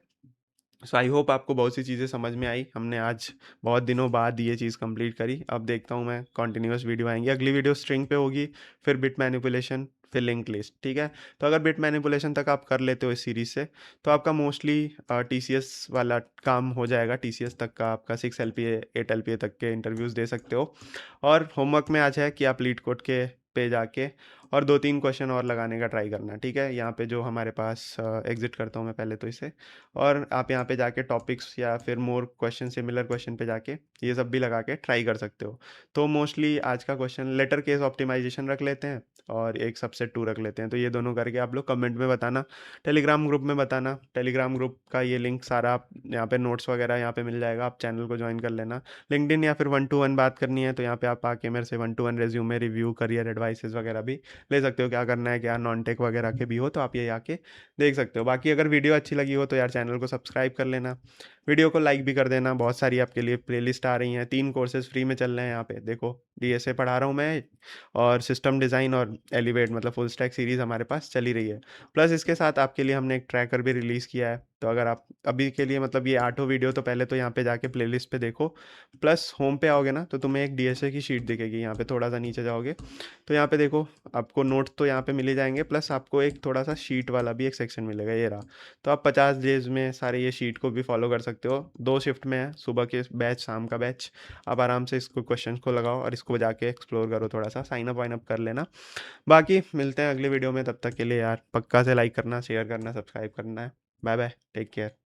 सो आई होप आपको बहुत सी चीज़ें समझ में आई। हमने आज बहुत दिनों बाद ये चीज़ कंप्लीट करी। अब देखता हूँ मैं कंटिन्यूअस वीडियो आएँगी। अगली वीडियो स्ट्रिंग पे होगी, फिर बिट मैनिपुलेशन, फिर लिंक लिस्ट, ठीक है? तो अगर बिट मैनिपुलेशन तक आप कर लेते हो इस सीरीज़ से, तो आपका मोस्टली टीसीएस वाला काम हो जाएगा। टीसीएस तक का आपका 6 एलपीए, 8 एलपीए तक के इंटरव्यूज़ दे सकते हो। और होमवर्क में आज है कि आप लीड कोड के पे जाके और 2-3 क्वेश्चन और लगाने का ट्राई करना, ठीक है? यहाँ पे जो हमारे पास एग्ज़िट करता हूँ मैं पहले तो इसे, और आप यहाँ पे जाके टॉपिक्स या फिर मोर क्वेश्चन, सिमिलर क्वेश्चन पे जाके ये सब भी लगा के ट्राई कर सकते हो। तो मोस्टली आज का क्वेश्चन लेटर केस ऑप्टिमाइजेशन रख लेते हैं और एक सबसेट 2 रख लेते हैं। तो ये दोनों करके आप लोग कमेंट में बताना, टेलीग्राम ग्रुप में बताना। टेलीग्राम ग्रुप का ये लिंक सारा आप यहाँ पे नोट्स वगैरह यहाँ पे मिल जाएगा, आप चैनल को ज्वाइन कर लेना। लिंक्डइन या फिर 1 टू 1 बात करनी है तो यहाँ पे आप आके मेरे से 1 to 1 resume review, career advices वगैरह भी ले सकते हो। क्या करना है, क्या नॉन टेक वगैरह के भी हो तो आप ये आके देख सकते हो। बाकी अगर वीडियो अच्छी लगी हो तो यार चैनल को सब्सक्राइब कर लेना, वीडियो को लाइक भी कर देना। बहुत सारी आपके लिए प्लेलिस्ट आ रही हैं, 3 कोर्सेज़ फ्री में चल रहे हैं यहाँ पे। देखो डीएसए पढ़ा रहा हूँ मैं, और सिस्टम डिज़ाइन और एलिवेट मतलब फुल स्टैक सीरीज़ हमारे पास चली रही है। प्लस इसके साथ आपके लिए हमने एक ट्रैकर भी रिलीज़ किया है। तो अगर आप अभी के लिए मतलब ये 8 वीडियो तो पहले तो यहाँ पे जाके प्लेलिस्ट पे देखो, प्लस होम पे आओगे ना तो तुम्हें एक डीएसए की शीट दिखेगी। यहाँ पे थोड़ा-सा नीचे जाओगे तो यहाँ पे देखो, आपको नोट्स तो यहाँ पे मिल ही जाएँगे, प्लस आपको एक थोड़ा-सा शीट वाला भी एक सेक्शन मिलेगा, ये रहा। तो आप 50 डेज़ में सारे ये शीट को भी फॉलो कर सकते हो। 2 शिफ्ट में है, सुबह के बैच, शाम का बैच। आप आराम से इसको क्वेश्चंस को लगाओ और इसको जाके एक्सप्लोर करो थोड़ा-सा, साइन अप वाइन अप कर लेना। बाकी मिलते हैं अगले वीडियो में, तब तक के लिए यार पक्का से लाइक करना, शेयर करना, सब्सक्राइब करना है। Bye bye, take care.